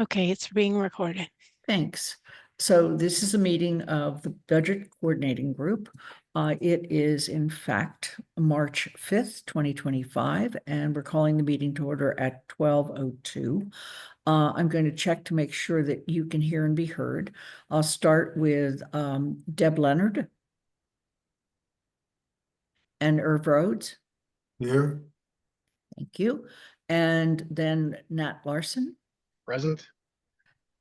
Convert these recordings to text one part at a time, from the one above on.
Okay, it's being recorded. Thanks. So this is a meeting of the Budget Coordinating Group. It is in fact March 5th, 2025, and we're calling the meeting to order at 12:02. I'm going to check to make sure that you can hear and be heard. I'll start with Deb Leonard and Irv Rhodes. Here. Thank you. And then Nat Larson. Present.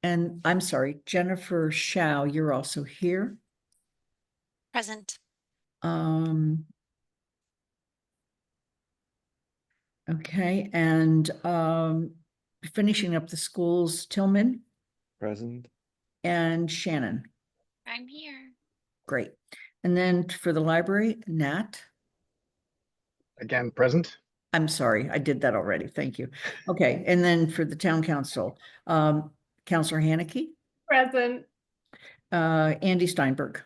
And I'm sorry, Jennifer Shao, you're also here. Present. Okay, and finishing up the schools, Tillman Present. and Shannon. I'm here. Great. And then for the library, Nat. Again, present. I'm sorry, I did that already. Thank you. Okay, and then for the town council, Councilor Haneke. Present. Andy Steinberg.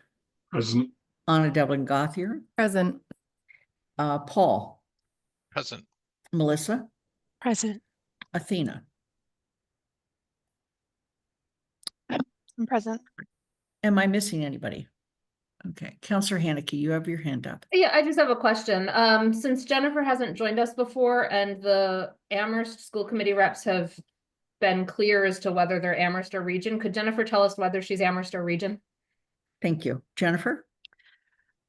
Present. Anna Devlin Gothier. Present. Paul. Present. Melissa. Present. Athena. I'm present. Am I missing anybody? Okay, Councilor Haneke, you have your hand up. Yeah, I just have a question. Since Jennifer hasn't joined us before and the Amherst School Committee reps have been clear as to whether they're Amherst or Region, could Jennifer tell us whether she's Amherst or Region? Thank you. Jennifer?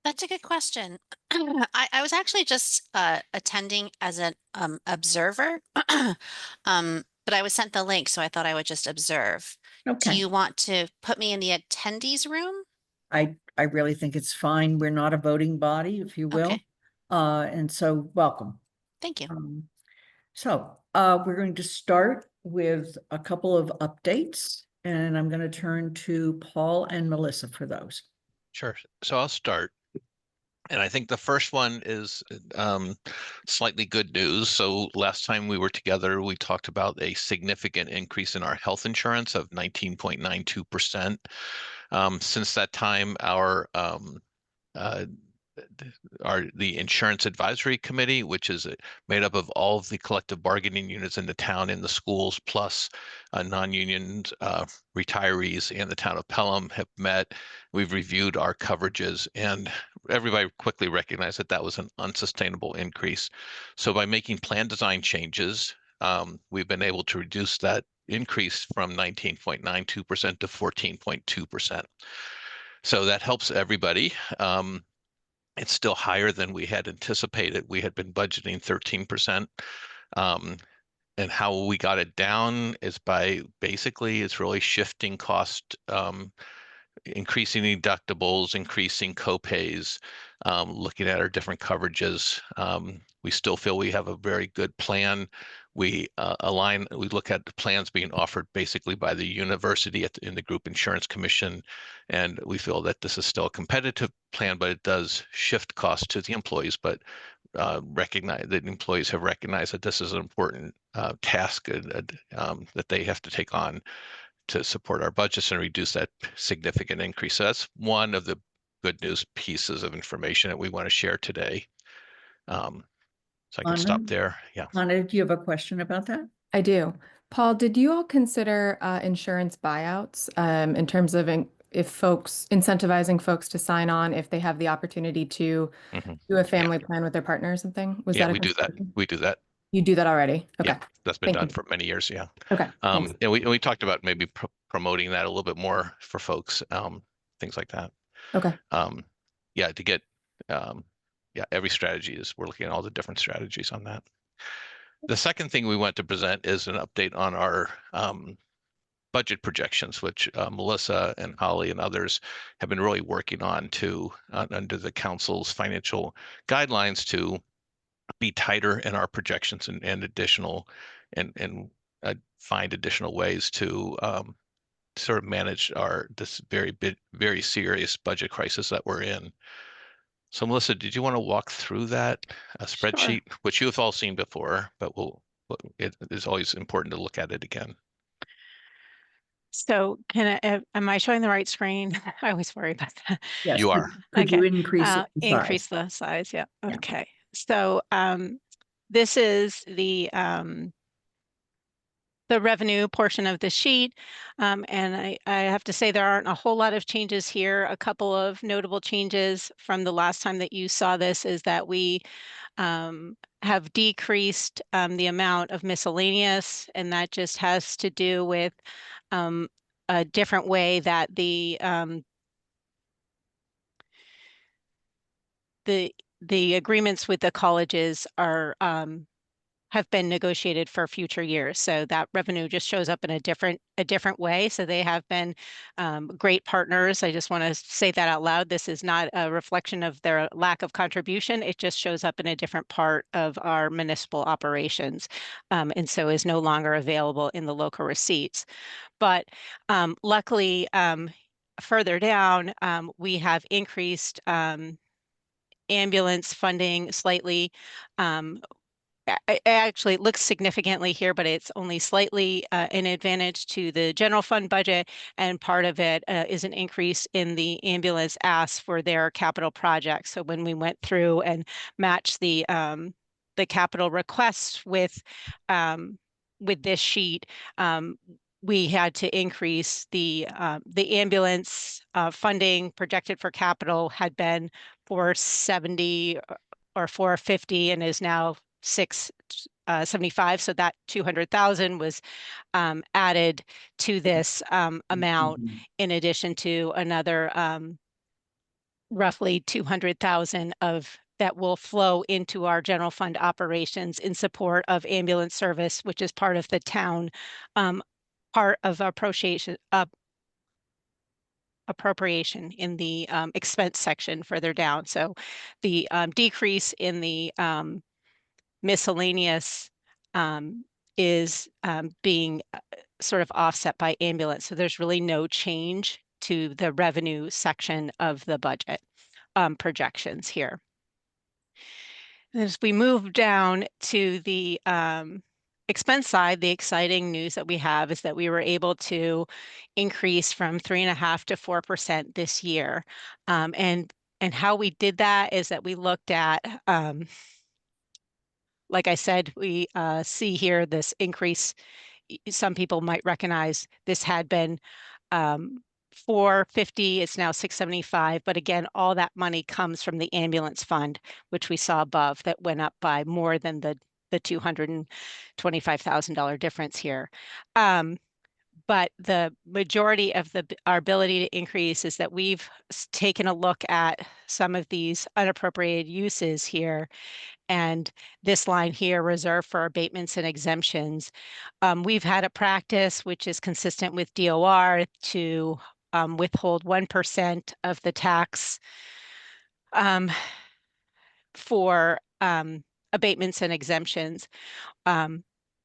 That's a good question. I was actually just attending as an observer, but I was sent the link, so I thought I would just observe. Do Okay. you want to put me in the attendees room? I really think it's fine. We're not a voting body, if you will. Okay. And so welcome. Thank you. We're going to start with a couple of updates, and I'm going to turn to Paul and Melissa for those. Sure. So I'll start. And I think the first one is slightly good news. So last time we were together, we talked about a significant increase in our health insurance of 19.92%. Since that time, the Insurance Advisory Committee, which is made up of all of the collective bargaining units in the town and the schools, plus non-union retirees and the town of Pelham, have met. We've reviewed our coverages, and everybody quickly recognized that that was an unsustainable increase. So by making plan design changes, we've been able to reduce that increase from 19.92% to 14.2%. So that helps everybody. It's still higher than we had anticipated. We had been budgeting 13%. And how we got it down is by basically it's really shifting cost, increasing deductibles, increasing copays, looking at our different coverages. We still feel we have a very good plan. We look at the plans being offered basically by the university in the Group Insurance Commission, and we feel that this is still a competitive plan, but it does shift costs to the employees, but recognize that employees have recognized that this is an important task that they have to take on to support our budgets and reduce that significant increase. So that's one of the good news pieces of information that we want to share today. So I can stop there. Yeah. Anna, do you have a question about that? I do. Paul, did you all consider insurance buyouts in terms of incentivizing folks to sign on if they have the opportunity to do a family plan with their partner or something? We do that. We do that. You do that already? Okay. Yeah, that's been done for many years. Yeah. Okay. And we talked about maybe promoting that a little bit more for folks, things like that. Okay. Yeah, to get every strategy we're looking at all the different strategies on that. The second thing we want to present is an update on our budget projections, which Melissa and Holly and others have been really working on under the council's financial guidelines to be tighter in our projections and additional and find additional ways to sort of manage this very serious budget crisis that we're in. So Melissa, did you want to walk through that spreadsheet, which you have all seen before, but it is always important to look at it again. So am I showing the right screen? I always worry about that. Yes. You are. Could you increase increase the size? Yeah. Okay. So this is the the revenue portion of the sheet. And I have to say there aren't a whole lot of changes here. A couple of notable changes from the last time that you saw this is that we have decreased the amount of miscellaneous, and that just has to do with a different way that the agreements with the colleges are have been negotiated for future years. So that revenue just shows up in a different way. So they have been great partners. I just want to say that out loud. This is not a reflection of their lack of contribution. It just shows up in a different part of our municipal operations, and so is no longer available in the local receipts. But luckily, further down, we have increased ambulance funding slightly. Actually, it looks significantly here, but it's only slightly an advantage to the general fund budget. And part of it is an increase in the ambulance asks for their capital projects. So when we went through and matched the capital requests with this sheet, we had to increase the ambulance funding projected for capital had been 470 or 450 and is now 675. So that 200,000 was added to this amount, in addition to another roughly 200,000 of that will flow into our general fund operations in support of ambulance service, which is part of the town part of appropriation in the expense section further down. So the decrease in the miscellaneous is being sort of offset by ambulance. So there's really no change to the revenue section of the budget projections here. And as we move down to the expense side, the exciting news that we have is that we were able to increase from 3.5% to 4% this year. And how we did that is that we looked at like I said, we see here this increase. Some people might recognize this had been 450, it's now 675. But again, all that money comes from the ambulance fund, which we saw above, that went up by more than the $225,000 difference here. But the majority of our ability to increase is that we've taken a look at some of these unappropriated uses here. And this line here, reserved for abatements and exemptions. We've had a practice which is consistent with DOR to withhold 1% of the tax for abatements and exemptions.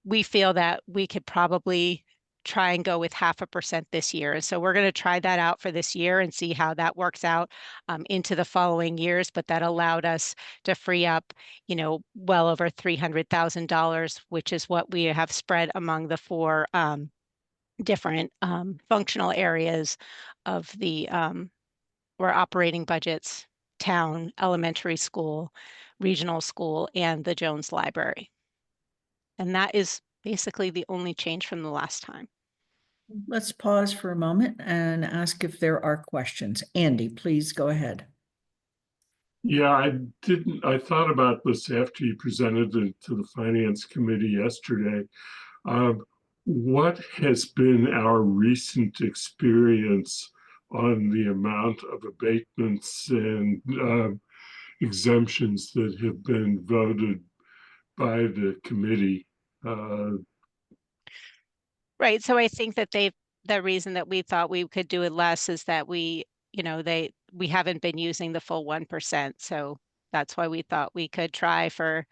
We feel that we could probably try and go with 0.5% this year. And so we're going to try that out for this year and see how that works out into the following years. But that allowed us to free up, well over $300,000, which is what we have spread among the 4 different functional areas of the our operating budgets: town, elementary school, regional school, and the Jones Library. And that is basically the only change from the last time. Let's pause for a moment and ask if there are questions. Andy, please go ahead. Yeah, I thought about this after you presented it to the Finance Committee yesterday. What has been our recent experience on the amount of abatements and exemptions that have been voted by the committee? Right. So I think that the reason that we thought we could do it less is that we haven't been using the full 1%. So that's why we thought we could try for,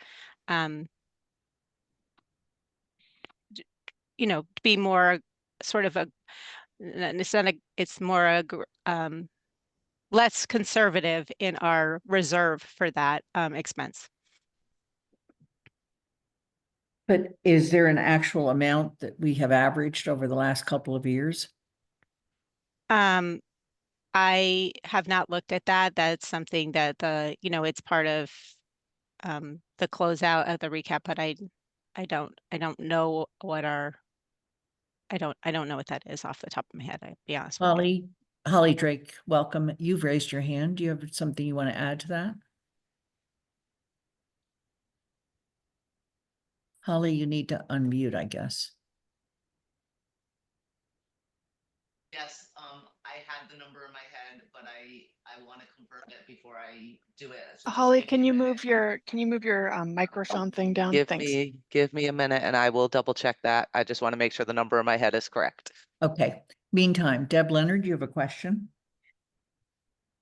be more sort of it's more less conservative in our reserve for that expense. But is there an actual amount that we have averaged over the last couple of years? I have not looked at that. That's something that it's part of the closeout of the recap, but I don't know what our I don't know what that is off the top of my head, I'll be honest with you. Holly Drake, welcome. You've raised your hand. Do you have something you want to add to that? Holly, you need to unmute, I guess. Yes, I had the number in my head, but I want to confirm it before I do it. So just Holly, give can me a you minute. move your microphone thing down? Thanks. Give me a minute and I will double check that. I just want to make sure the number in my head is correct. Okay. Meantime, Deb Leonard, you have a question?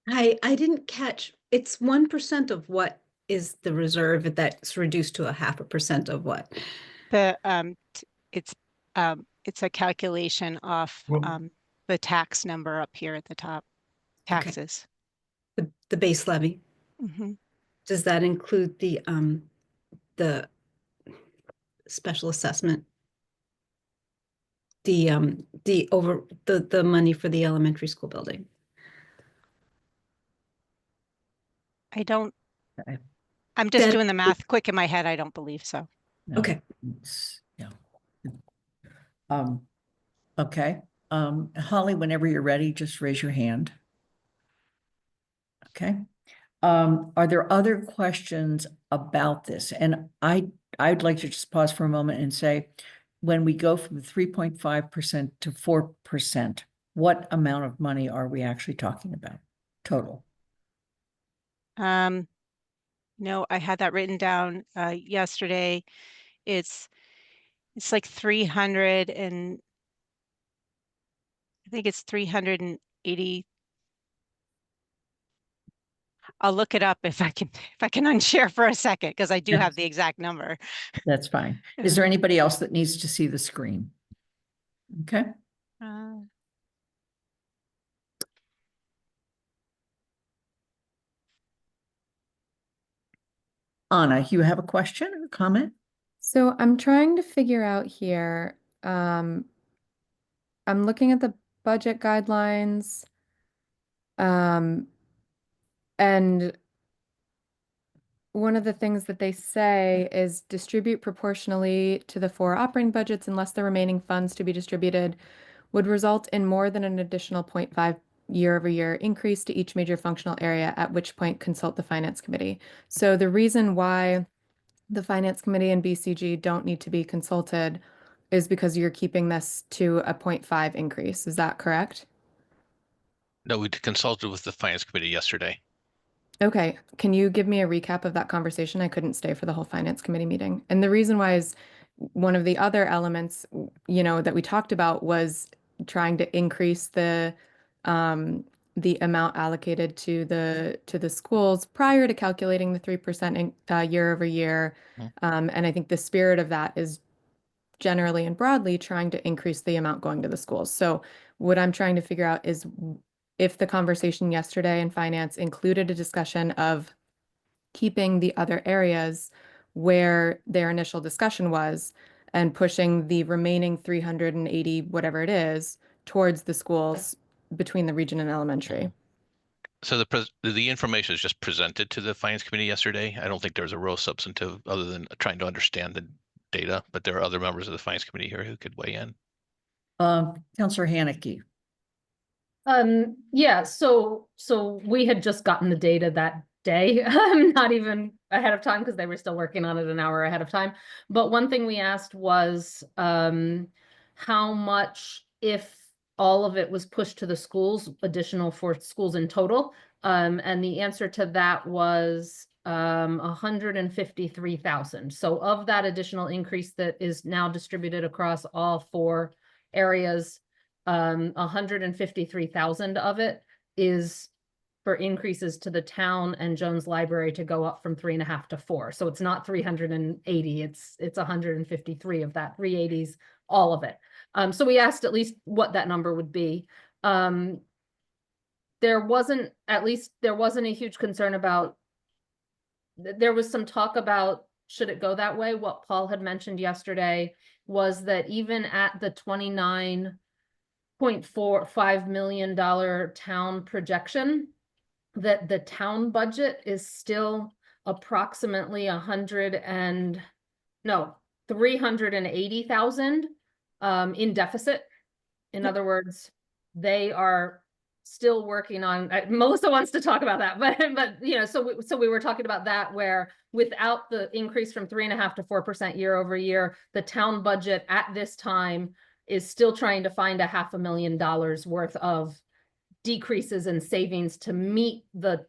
I didn't catch, it's 1% of what is the reserve that's reduced to a 0.5% of what? The, it's a calculation off, the tax number up here at the top, Okay. taxes. The base levy. Mhm. Does that include the special assessment? The money for the elementary school building? I don't, Okay. I'm just That- doing the math quick in my head. I don't believe so. No, Okay. yeah. Okay. Holly, whenever you're ready, just raise your hand. Okay. Are there other questions about this? And I'd like to just pause for a moment and say, when we go from 3.5% to 4%, what amount of money are we actually talking about total? No, I had that written down, yesterday. It's like 300 and I think it's 380. I'll look it up if I can unshare for a second, because I do have the exact number. That's fine. Is there anybody else that needs to see the screen? Okay. Anna, you have a question or comment? So I'm trying to figure out here, I'm looking at the budget guidelines. And one of the things that they say is distribute proportionally to the 4 operating budgets unless the remaining funds to be distributed would result in more than an additional 0.5 year-over-year increase to each major functional area, at which point consult the Finance Committee. So the reason why the Finance Committee and BCG don't need to be consulted is because you're keeping this to a 0.5 increase. Is that correct? No, we consulted with the Finance Committee yesterday. Okay, can you give me a recap of that conversation? I couldn't stay for the whole Finance Committee meeting. And the reason why is one of the other elements, that we talked about was trying to increase the amount allocated to the schools prior to calculating the 3% year over year. And I think the spirit of that is generally and broadly trying to increase the amount going to the schools. So what I'm trying to figure out is if the conversation yesterday in finance included a discussion of keeping the other areas where their initial discussion was and pushing the remaining 380, whatever it is, towards the schools between the region and elementary. So the information is just presented to the Finance Committee yesterday. I don't think there's a real substantive other than trying to understand the data, but there are other members of the Finance Committee here who could weigh in. Councillor Haneke. Yeah, so we had just gotten the data that day, not even ahead of time because they were still working on it an hour ahead of time. But one thing we asked was how much, if all of it was pushed to the schools, additional for schools in total. And the answer to that was 153,000. So of that additional increase that is now distributed across all 4 areas, 153,000 of it is for increases to the town and Jones Library to go up from 3.5 to 4. So it's not 380, it's 153 of that 380s, all of it. So we asked at least what that number would be. There wasn't a huge concern about, there was some talk about, should it go that way? What Paul had mentioned yesterday was that even at the $29.45 million town projection, that the town budget is still approximately 380,000 in deficit. In other words, they are still working on, Melissa wants to talk about that, but you know, so we were talking about that, where without the increase from 3.5% to 4% year over year, the town budget at this time is still trying to find $500,000 worth of decreases in savings to meet the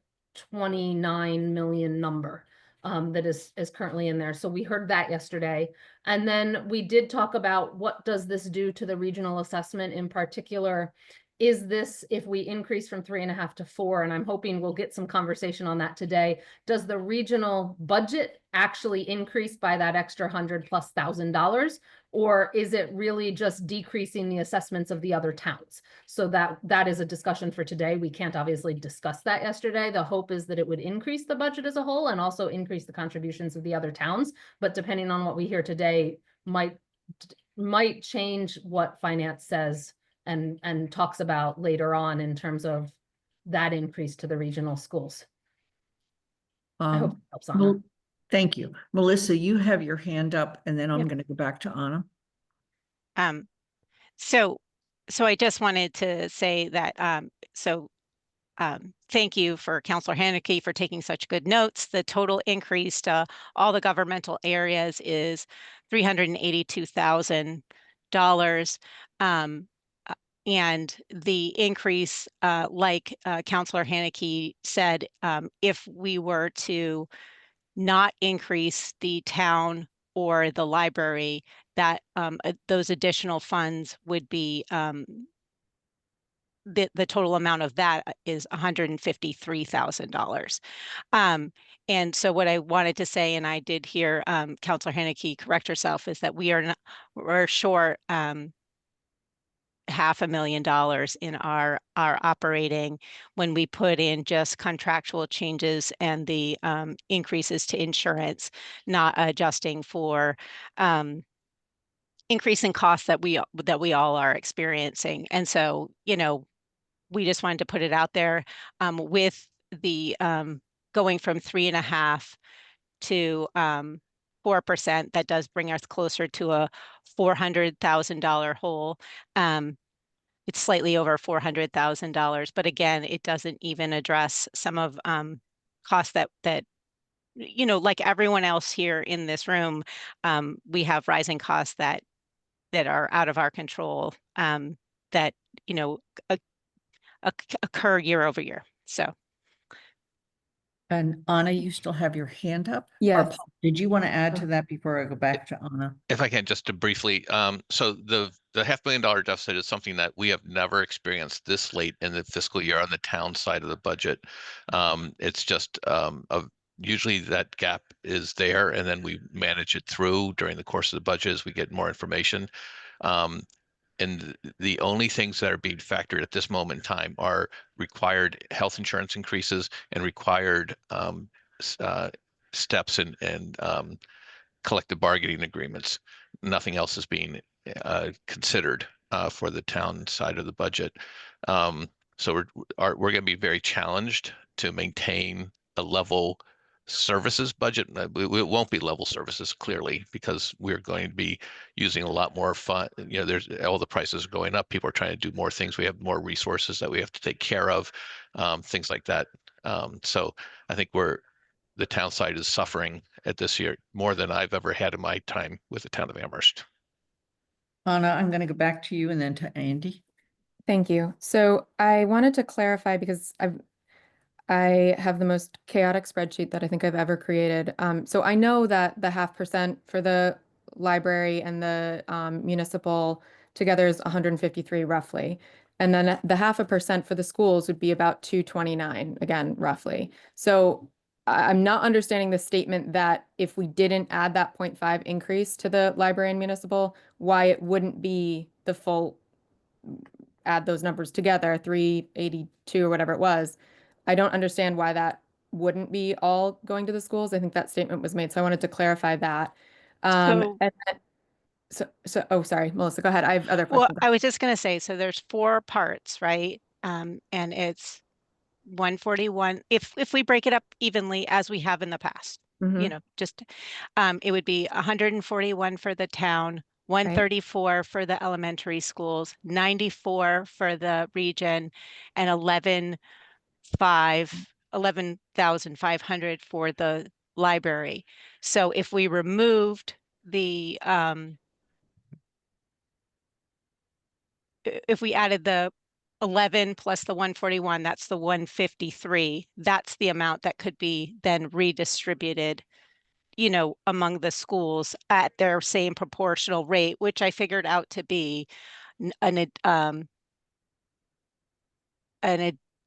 29 million number that is currently in there. So we heard that yesterday. And then we did talk about what does this do to the regional assessment in particular. Is this, if we increase from 3.5 to 4, and I'm hoping we'll get some conversation on that today, does the regional budget actually increase by that extra $100,000+? Or is it really just decreasing the assessments of the other towns? So that is a discussion for today. We can't obviously discuss that yesterday. The hope is that it would increase the budget as a whole and also increase the contributions of the other towns. But depending on what we hear today, might change what finance says and talks about later on in terms of that increase to the regional schools. I hope that helps, Anna. Well, thank you. Melissa, you have your hand up, and then I'm going to go back to Anna. So I just wanted to say that, thank you for Counselor Haneke for taking such good notes. The total increase to all the governmental areas is $382,000. And the increase, like Counselor Haneke said, if we were to not increase the town or the library, that those additional funds would be, the total amount of that is $153,000. And so what I wanted to say, and I did hear Counselor Haneke correct herself, is that we're short $500,000 in our operating when we put in just contractual changes and the increases to insurance, not adjusting for increasing costs that we all are experiencing. And so, you know, we just wanted to put it out there with the going from 3.5 to 4%. That does bring us closer to a $400,000 hole. It's slightly over $400,000, but again, it doesn't even address some of costs that you know, like everyone else here in this room, we have rising costs that are out of our control, that you know occur year over year. So. And Anna, you still have your hand up? Yes. Paul, did you want to add to that before I go back to Anna? If I can, just to briefly, so the $500,000 deficit is something that we have never experienced this late in the fiscal year on the town side of the budget. It's just usually that gap is there, and then we manage it through during the course of the budget as we get more information. And the only things that are being factored at this moment in time are required health insurance increases and required steps and collective bargaining agreements. Nothing else is being considered for the town side of the budget. So we're going to be very challenged to maintain a level services budget. It won't be level services, clearly, because we're going to be using a lot more fun. You know, there's all the prices are going up. People are trying to do more things. We have more resources that we have to take care of, things like that. So I think the town side is suffering at this year more than I've ever had in my time with the town of Amherst. Anna, I'm going to go back to you and then to Andy. Thank you. So I wanted to clarify, because I have the most chaotic spreadsheet that I think I've ever created. So I know that the 0.5% for the library and the municipal together is 153 roughly. And then the 0.5% for the schools would be about 229, again, roughly. So I'm not understanding the statement that if we didn't add that 0.5 increase to the library and municipal, why it wouldn't be the full, add those numbers together, 382 or whatever it was. I don't understand why that wouldn't be all going to the schools. I think that statement was made, so I wanted to clarify that. Oh, sorry, Melissa, go ahead. I have other questions. Well, I was just going to say, so there's 4 parts, right? And it's 141. If we break it up evenly as we have in the past, you know, just it would be 141 for the town, 134 for the elementary schools, 94 for the region, and 11,500 for the library. So if we removed the if we added the 11 plus the 141, that's the 153. That's the amount that could be then redistributed, you know, among the schools at their same proportional rate, which I figured out to be an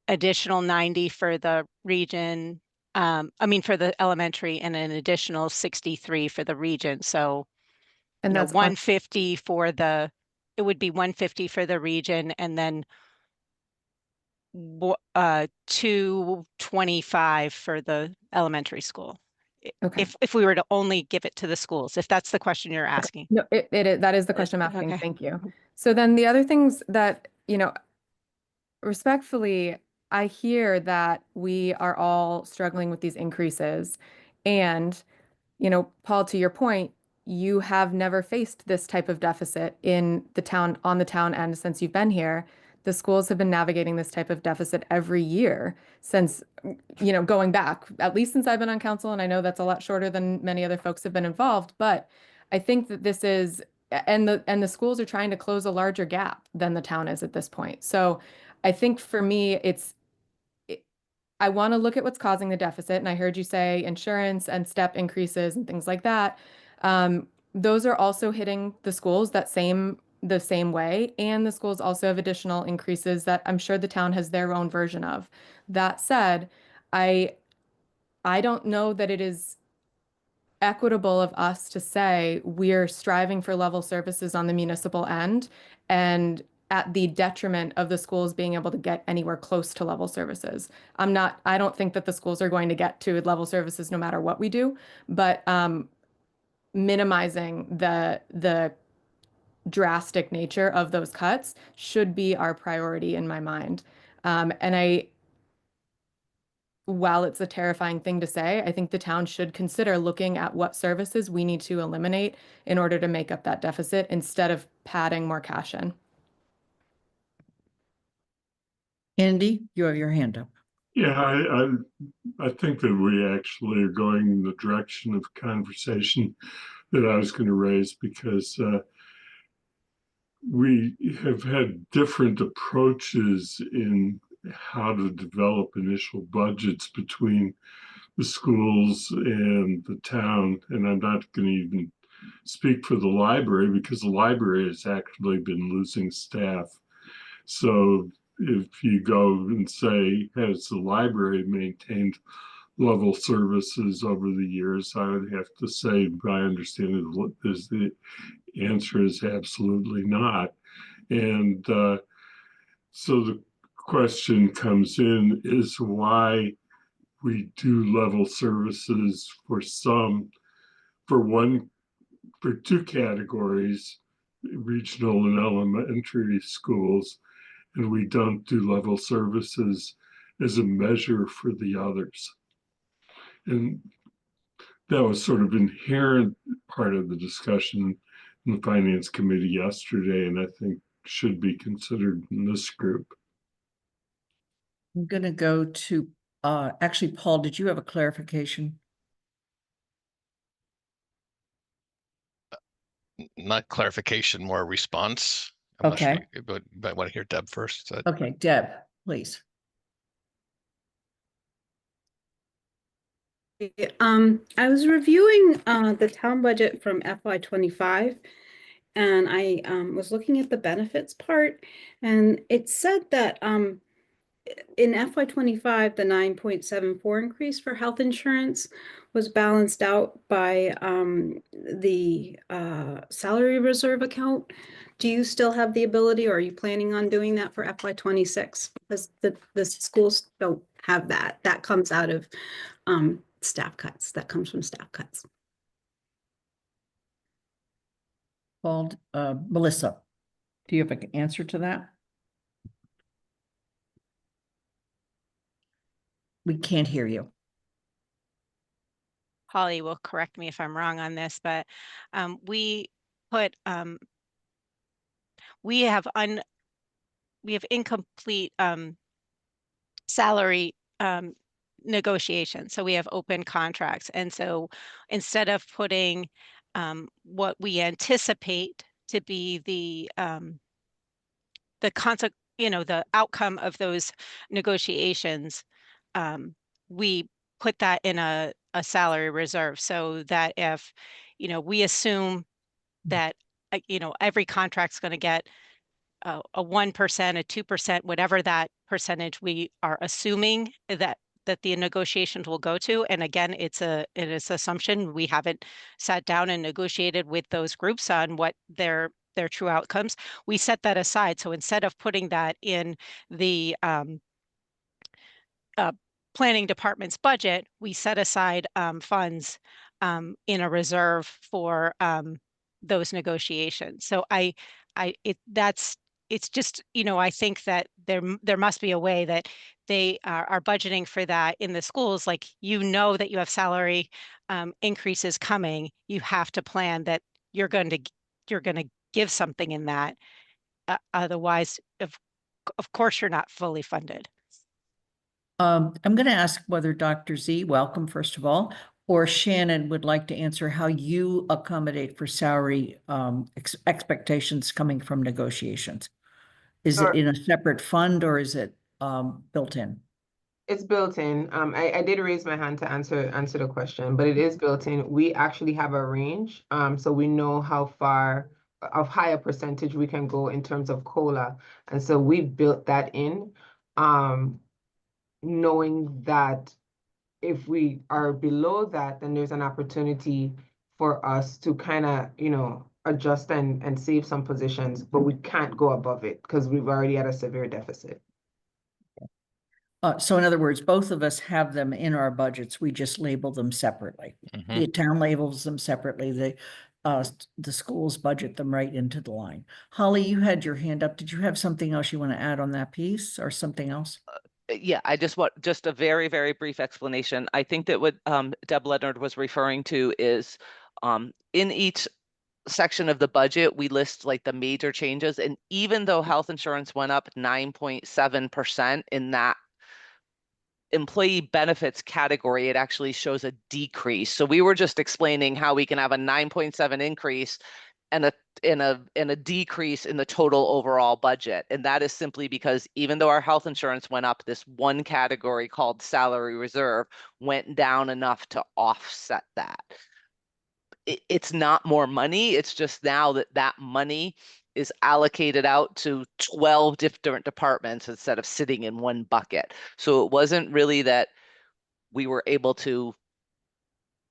additional 90 for the region. I mean, for the elementary, and an additional 63 for the region. So, And you know, that's 150 for the, it would be 150 for the region, and then 225 for the elementary school. okay. If we were to only give it to the schools, if that's the question you're asking. No, it is, that is the question I'm asking. Okay. Thank you. So then the other things that, you know, respectfully, I hear that we are all struggling with these increases. And, you know, Paul, to your point, you have never faced this type of deficit in the town, on the town end since you've been here. The schools have been navigating this type of deficit every year since, you know, going back, at least since I've been on council. And I know that's a lot shorter than many other folks have been involved, but I think that this is, and the schools are trying to close a larger gap than the town is at this point. So I think for me, I want to look at what's causing the deficit. And I heard you say insurance and step increases and things like that. Those are also hitting the schools the same way. And the schools also have additional increases that I'm sure the town has their own version of. That said, I don't know that it is equitable of us to say we're striving for level services on the municipal end and at the detriment of the schools being able to get anywhere close to level services. I don't think that the schools are going to get to level services no matter what we do, but minimizing the drastic nature of those cuts should be our priority in my mind. And while it's a terrifying thing to say, I think the town should consider looking at what services we need to eliminate in order to make up that deficit instead of padding more cash in. Andy, you have your hand up. Yeah, I think that we actually are going in the direction of conversation that I was going to raise, because we have had different approaches in how to develop initial budgets between the schools and the town. And I'm not going to even speak for the library, because the library has actually been losing staff. So if you go and say, has the library maintained level services over the years, I would have to say, my understanding is the answer is absolutely not. And so the question comes in is why we do level services for two categories, regional and elementary schools, and we don't do level services as a measure for the others. And that was sort of inherent part of the discussion in the Finance Committee yesterday, and I think should be considered in this group. I'm going to go to, actually, Paul, did you have a clarification? Not clarification, more response. I'm Okay. not sure, but I want to hear Deb first. So. Okay, Deb, please. I was reviewing the town budget from FY25, and I was looking at the benefits part, and it said that in FY25, the 9.74 increase for health insurance was balanced out by the salary reserve account. Do you still have the ability, or are you planning on doing that for FY26? Because the schools don't have that. That comes out of staff cuts. That comes from staff cuts. Paul, Melissa, do you have an answer to that? We can't hear you. Holly will correct me if I'm wrong on this, but we put, we have incomplete, salary, negotiations. So we have open contracts. And so instead of putting, what we anticipate to be the the outcome of those negotiations, we put that in a salary reserve so that if, we assume that, every contract's going to get a 1%, a 2%, whatever that percentage we are assuming that the negotiations will go to. And again, it is assumption. We haven't sat down and negotiated with those groups on what their true outcomes. We set that aside. So instead of putting that in the planning department's budget, we set aside funds in a reserve for those negotiations. So it's just, I think that there must be a way that they are budgeting for that in the schools. Like, that you have salary increases coming. You have to plan that you're going to give something in that. Otherwise, of course, you're not fully funded. I'm going to ask whether Dr. Z, welcome, first of all, or Shannon would like to answer how you accommodate for salary expectations coming from negotiations. Is it in a separate fund or is it built in? It's built in. I did raise my hand to answer the question, but it is built in. We actually have a range, so we know how far of higher percentage we can go in terms of COLA, and so we built that in, knowing that if we are below that, then there's an opportunity for us to kind of, adjust and save some positions, but we can't go above it because we've already had a severe deficit. So in other words, both of us have them in our budgets. We just label them separately. Mhm. The town labels them separately. The schools budget them right into the line. Holly, you had your hand up. Did you have something else you want to add on that piece or something else? Yeah, I just want just a very, very brief explanation. I think that what Deb Leonard was referring to is in each section of the budget, we list like the major changes. And even though health insurance went up 9.7% in that employee benefits category, it actually shows a decrease. So we were just explaining how we can have a 9.7 increase and a decrease in the total overall budget. And that is simply because even though our health insurance went up, this one category called salary reserve went down enough to offset that. It's not more money. It's just now that money is allocated out to 12 different departments instead of sitting in one bucket. So it wasn't really that we were able to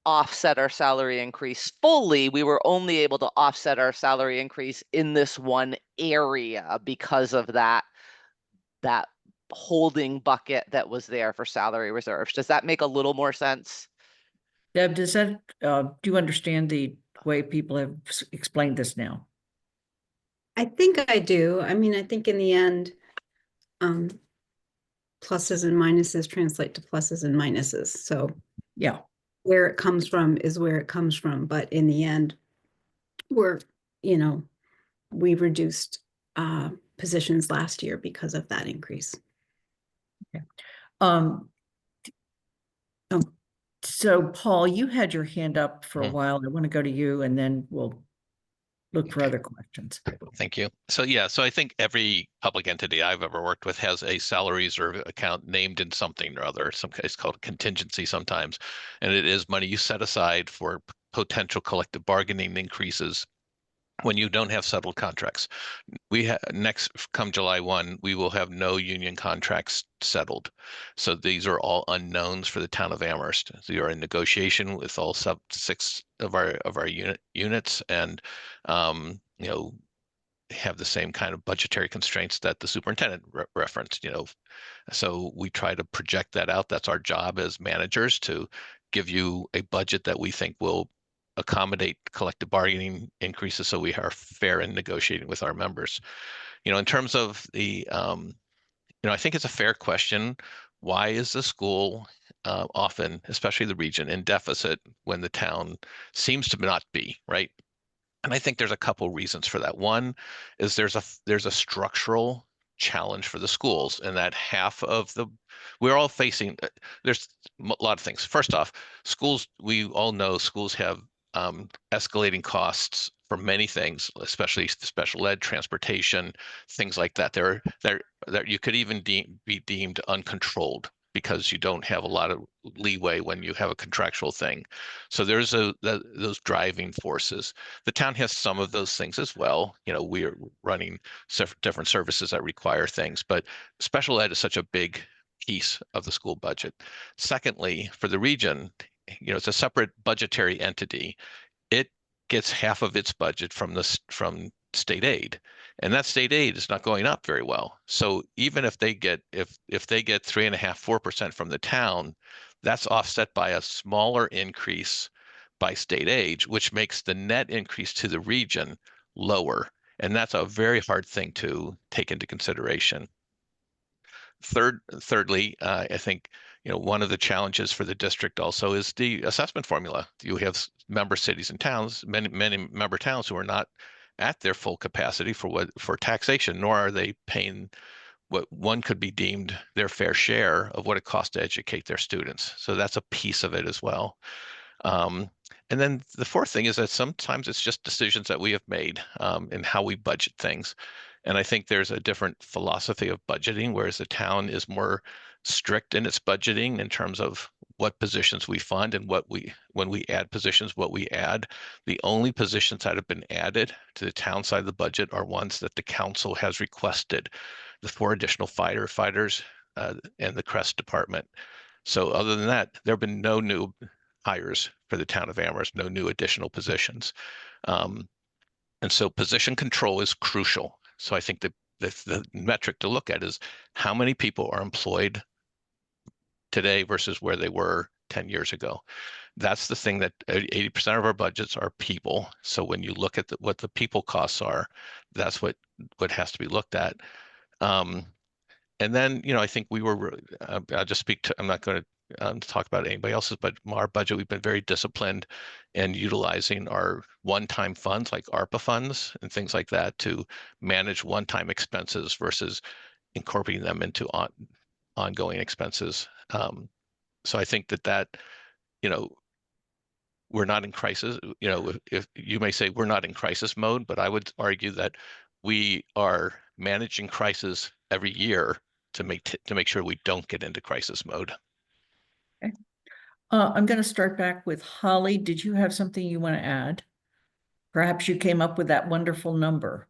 offset our salary increase fully. We were only able to offset our salary increase in this one area because of that holding bucket that was there for salary reserves. Does that make a little more sense? Deb, does that, do you understand the way people have explained this now? I think I do. I mean, I think in the end, pluses and minuses translate to pluses and minuses. So yeah, where it comes from is where it comes from. But in the end, we've reduced positions last year because of that increase. Okay. So Paul, you had your hand up for a while. I want to go to you and then we'll look for other questions. Thank you. So yeah, so I think every public entity I've ever worked with has a salary reserve account named in something or other. It's called contingency sometimes. And it is money you set aside for potential collective bargaining increases when you don't have settled contracts. We next come July 1, we will have no union contracts settled. So these are all unknowns for the town of Amherst. So you're in negotiation with all 6 of our units and have the same kind of budgetary constraints that the superintendent referenced, So we try to project that out. That's our job as managers, to give you a budget that we think will accommodate collective bargaining increases so we are fair in negotiating with our members. In terms of the, I think it's a fair question. Why is the school often, especially the region, in deficit when the town seems to not be, right? And I think there's a couple reasons for that. One is there's a structural challenge for the schools, and that we're all facing, there's a lot of things. First off, schools, we all know schools have escalating costs for many things, especially special ed, transportation, things like that. They're you could even be deemed uncontrolled because you don't have a lot of leeway when you have a contractual thing. So there's those driving forces. The town has some of those things as well. You know, we're running different services that require things, but special ed is such a big piece of the school budget. Secondly, for the region, you know, it's a separate budgetary entity. It gets half of its budget from state aid, and that state aid is not going up very well. So even if they get if they get 3.5%, 4% from the town, that's offset by a smaller increase by state aid, which makes the net increase to the region lower. And that's a very hard thing to take into consideration. Thirdly, I think, you know, one of the challenges for the district also is the assessment formula. You have member cities and towns, many member towns who are not at their full capacity for taxation, nor are they paying what one could be deemed their fair share of what it costs to educate their students. So that's a piece of it as well. And then the fourth thing is that sometimes it's just decisions that we have made in how we budget things. And I think there's a different philosophy of budgeting, whereas the town is more strict in its budgeting in terms of what positions we fund and when we add positions, what we add. The only positions that have been added to the town side of the budget are ones that the council has requested, the 4 additional firefighters and the CREST department. So other than that, there have been no new hires for the town of Amherst, no new additional positions. And so position control is crucial. So I think the metric to look at is how many people are employed today versus where they were 10 years ago. That's the thing that 80% of our budgets are people. So when you look at what the people costs are, that's what has to be looked at. And then, you know, I think we were, I'll just speak to, I'm not going to talk about anybody else's, but our budget, we've been very disciplined in utilizing our one-time funds like ARPA funds and things like that to manage one-time expenses versus incorporating them into ongoing expenses. So I think that, you know, we're not in crisis. You know, if you may say we're not in crisis mode, but I would argue that we are managing crisis every year to make sure we don't get into crisis mode. Okay. I'm going to start back with Holly. Did you have something you want to add? Perhaps you came up with that wonderful number.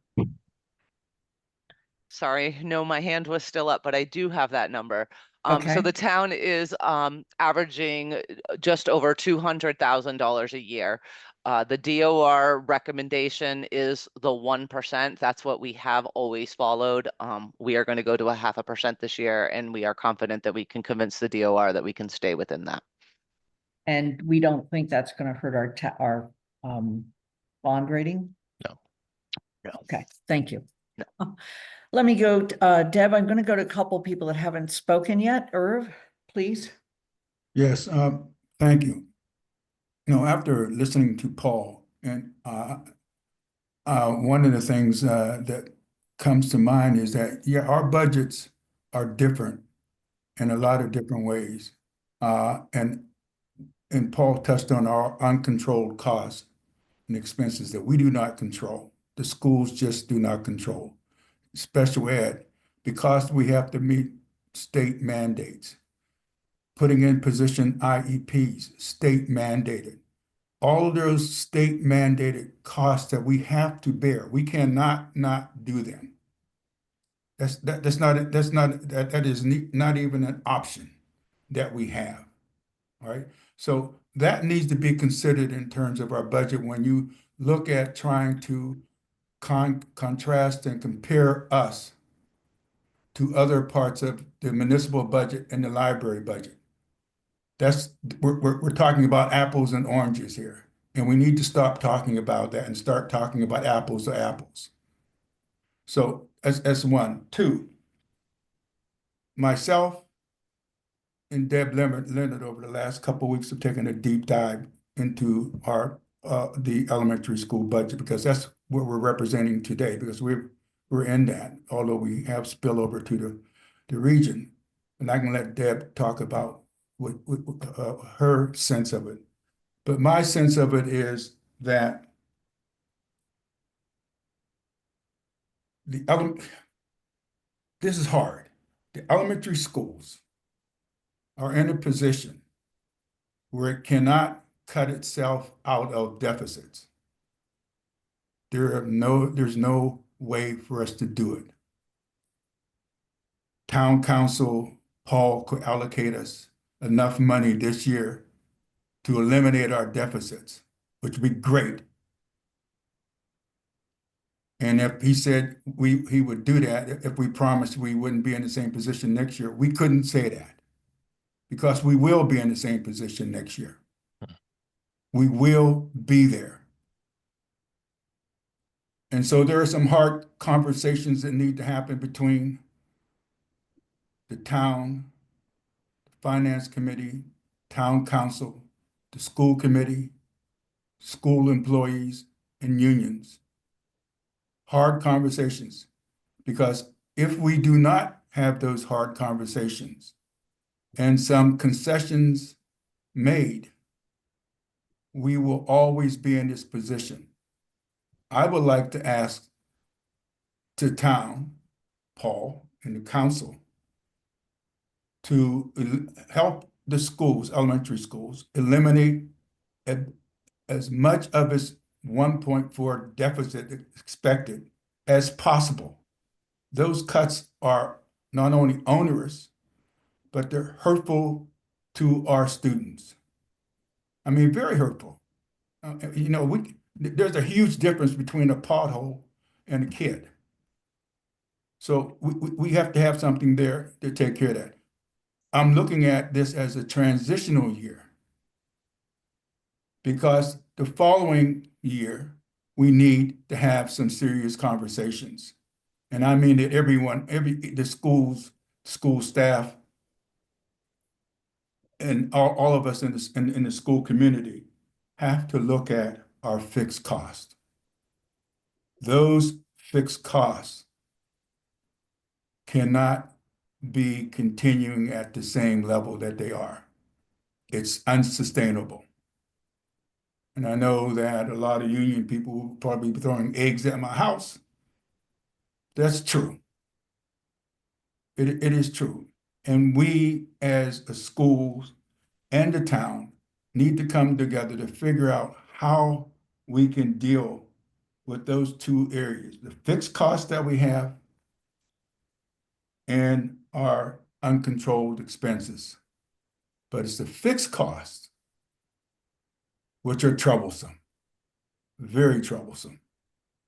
Sorry, no, my hand was still up, but I do have that number. So Okay. the town is averaging just over $200,000 a year. The DOR recommendation is the 1%. That's what we have always followed. We are going to go to a 0.5% this year, and we are confident that we can convince the DOR that we can stay within that. And we don't think that's going to hurt our bond rating? No. Okay, thank you. No. Let me go, Deb, I'm going to go to a couple people that haven't spoken yet. Irv, please. Yes, thank you. You know, after listening to Paul, and one of the things that comes to mind is that, yeah, our budgets are different in a lot of different ways. And Paul touched on our uncontrolled costs and expenses that we do not control. The schools just do not control. Special ed, because we have to meet state mandates. Putting in position IEPs, state mandated. All of those state mandated costs that we have to bear, we cannot not do them. That is not even an option that we have. All right. So that needs to be considered in terms of our budget when you look at trying to contrast and compare us to other parts of the municipal budget and the library budget. We're talking about apples and oranges here, and we need to stop talking about that and start talking about apples to apples. So as one. Two, myself and Deb Leonard over the last couple of weeks have taken a deep dive into our the elementary school budget, because that's what we're representing today, because we're in that, although we have spillover to the region. And I can let Deb talk about what her sense of it. But my sense of it is that this is hard. The elementary schools are in a position where it cannot cut itself out of deficits. There's no way for us to do it. Town council, Paul, could allocate us enough money this year to eliminate our deficits, which would be great. And if he said he would do that, if we promised we wouldn't be in the same position next year, we couldn't say that, because we will be in the same position next year. We will be there. And so there are some hard conversations that need to happen between the town, the finance committee, town council, the school committee, school employees, and unions. Hard conversations, because if we do not have those hard conversations and some concessions made, we will always be in this position. I would like to ask the town, Paul, and the council to help the schools, elementary schools, eliminate as much of its 1.4 deficit expected as possible. Those cuts are not only onerous, but they're hurtful to our students. I mean, very hurtful. There's a huge difference between a pothole and a kid. So we have to have something there to take care of that. I'm looking at this as a transitional year, because the following year, we need to have some serious conversations. And I mean that the schools, school staff, and all of us in the school community have to look at our fixed costs. Those fixed costs cannot be continuing at the same level that they are. It's unsustainable. And I know that a lot of union people will probably be throwing eggs at my house. That's true. It is true. And we as a schools and the town need to come together to figure out how we can deal with those two areas, the fixed costs that we have and our uncontrolled expenses. But it's the fixed costs which are troublesome, very troublesome.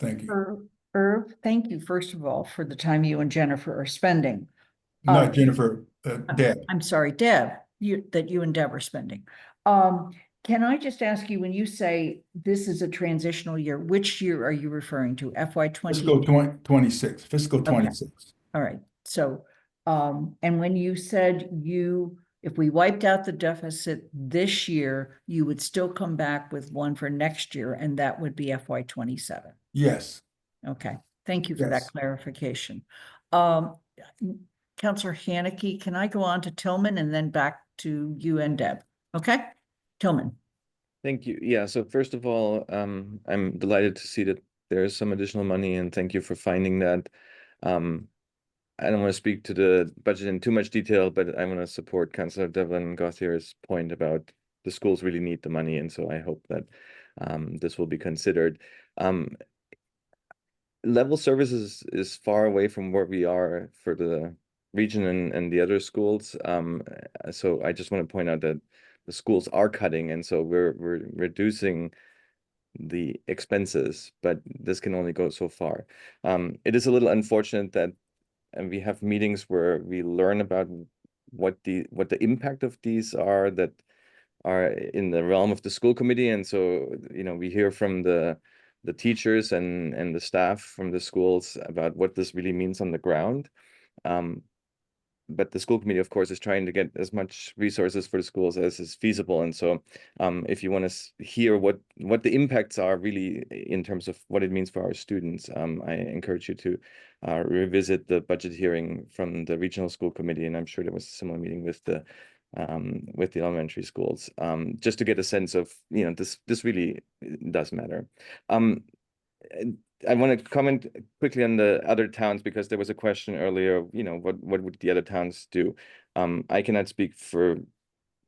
Thank you. Irv, thank you, first of all, for the time you and Jennifer are spending. Not Jennifer, Deb. I'm sorry, Deb, that you and Deb are spending. Can I just ask you, when you say this is a transitional year, which year are you referring to? FY20? Fiscal 26, fiscal 26. Okay. All right. So, and when you said if we wiped out the deficit this year, you would still come back with one for next year, and that would be FY27. Yes. Okay. Thank you for that clarification. Councillor Haneke, can I go on to Tillman and then back to you and Deb? Okay, Tillman. Thank you. Yeah, so first of all, I'm delighted to see that there is some additional money, and thank you for finding that. I don't want to speak to the budget in too much detail, but I want to support Councillor Devlin Gauthier's point about the schools really need the money, and so I hope that this will be considered. Level services is far away from where we are for the region and the other schools. So I just want to point out that the schools are cutting, and so we're reducing the expenses, but this can only go so far. It is a little unfortunate that we have meetings where we learn about what the impact of these are that are in the realm of the school committee, and so we hear from the teachers and the staff from the schools about what this really means on the ground. but the school committee, of course, is trying to get as much resources for the schools as is feasible. And so if you want to hear what the impacts are really in terms of what it means for our students, I encourage you to revisit the budget hearing from the regional school committee. And I'm sure there was a similar meeting with the elementary schools, just to get a sense of, this really does matter. I want to comment quickly on the other towns, because there was a question earlier, what would the other towns do? I cannot speak for,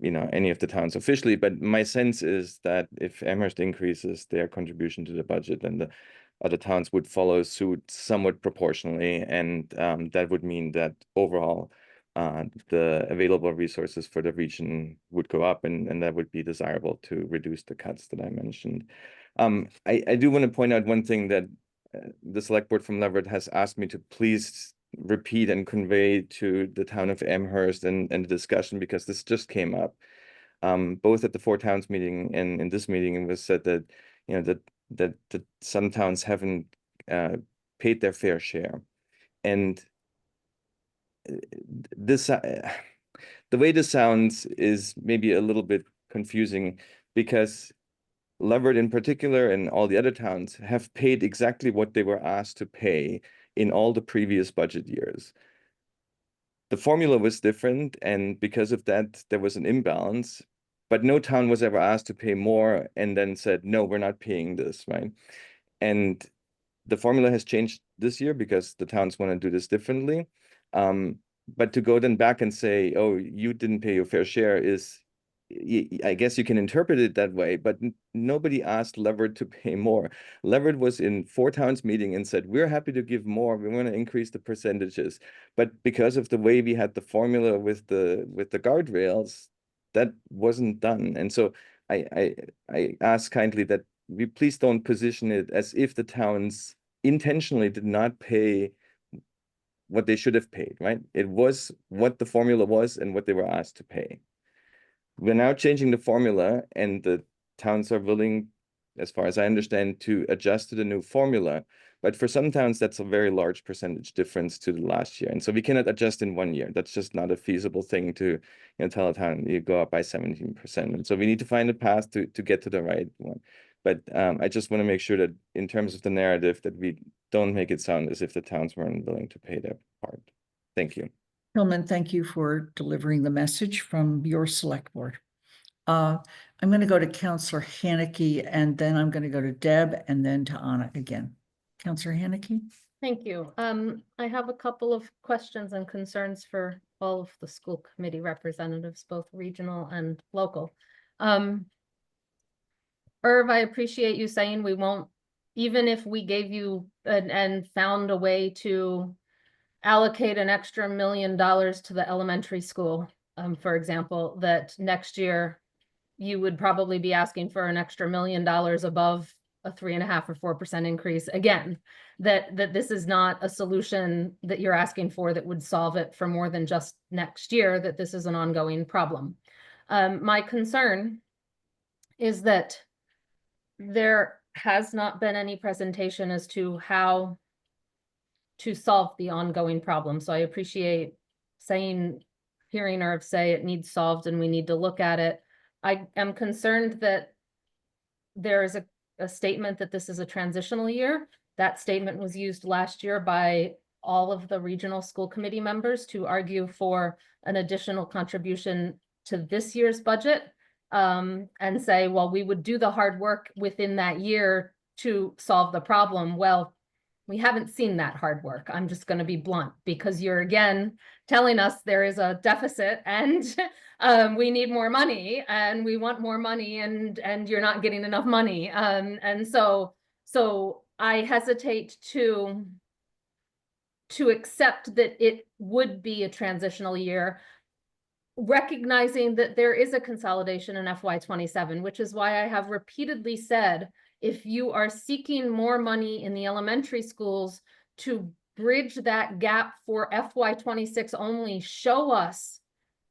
any of the towns officially, but my sense is that if Amherst increases their contribution to the budget, then the other towns would follow suit somewhat proportionally. And that would mean that overall, the available resources for the region would go up, and that would be desirable to reduce the cuts that I mentioned. I do want to point out one thing that the select board from Leverett has asked me to please repeat and convey to the town of Amherst and the discussion, because this just came up both at the Four Towns meeting and in this meeting. It was said that that some towns haven't paid their fair share, and this the way this sounds is maybe a little bit confusing, because Leverett in particular and all the other towns have paid exactly what they were asked to pay in all the previous budget years. The formula was different, and because of that, there was an imbalance, but no town was ever asked to pay more and then said, no, we're not paying this, right? And the formula has changed this year because the towns want to do this differently. But to go then back and say, oh, you didn't pay your fair share is, I guess you can interpret it that way, but nobody asked Leverett to pay more. Leverett was in Four Towns meeting and said, we're happy to give more. We want to increase the percentages. But because of the way we had the formula with the guardrails, that wasn't done. And so I ask kindly that we please don't position it as if the towns intentionally did not pay what they should have paid, right? It was what the formula was and what they were asked to pay. We're now changing the formula, and the towns are willing, as far as I understand, to adjust to the new formula. But for some towns, that's a very large percentage difference to the last year. And so we cannot adjust in 1 year. That's just not a feasible thing to tell a town you go up by 17%. And so we need to find a path to get to the right one. But I just want to make sure that in terms of the narrative, that we don't make it sound as if the towns weren't willing to pay their part. Thank you. Hillman, thank you for delivering the message from your select board. I'm going to go to Councillor Haneke, and then I'm going to go to Deb, and then to Anna again. Councillor Haneke. Thank you. I have a couple of questions and concerns for all of the school committee representatives, both regional and local. Irv, I appreciate you saying we won't, even if we gave you and found a way to allocate an extra $1 million to the elementary school, for example, that next year you would probably be asking for an extra $1 million above a 3.5% or 4% increase. Again, that this is not a solution that you're asking for that would solve it for more than just next year, that this is an ongoing problem. My concern is that there has not been any presentation as to how to solve the ongoing problem. So I appreciate hearing Irv say it needs solved and we need to look at it. I am concerned that there is a statement that this is a transitional year. That statement was used last year by all of the regional school committee members to argue for an additional contribution to this year's budget, and say, well, we would do the hard work within that year to solve the problem. Well, we haven't seen that hard work. I'm just going to be blunt, because you're again telling us there is a deficit and we need more money and we want more money, and you're not getting enough money. And so I hesitate to accept that it would be a transitional year, recognizing that there is a consolidation in FY27, which is why I have repeatedly said, if you are seeking more money in the elementary schools to bridge that gap for FY26 only, show us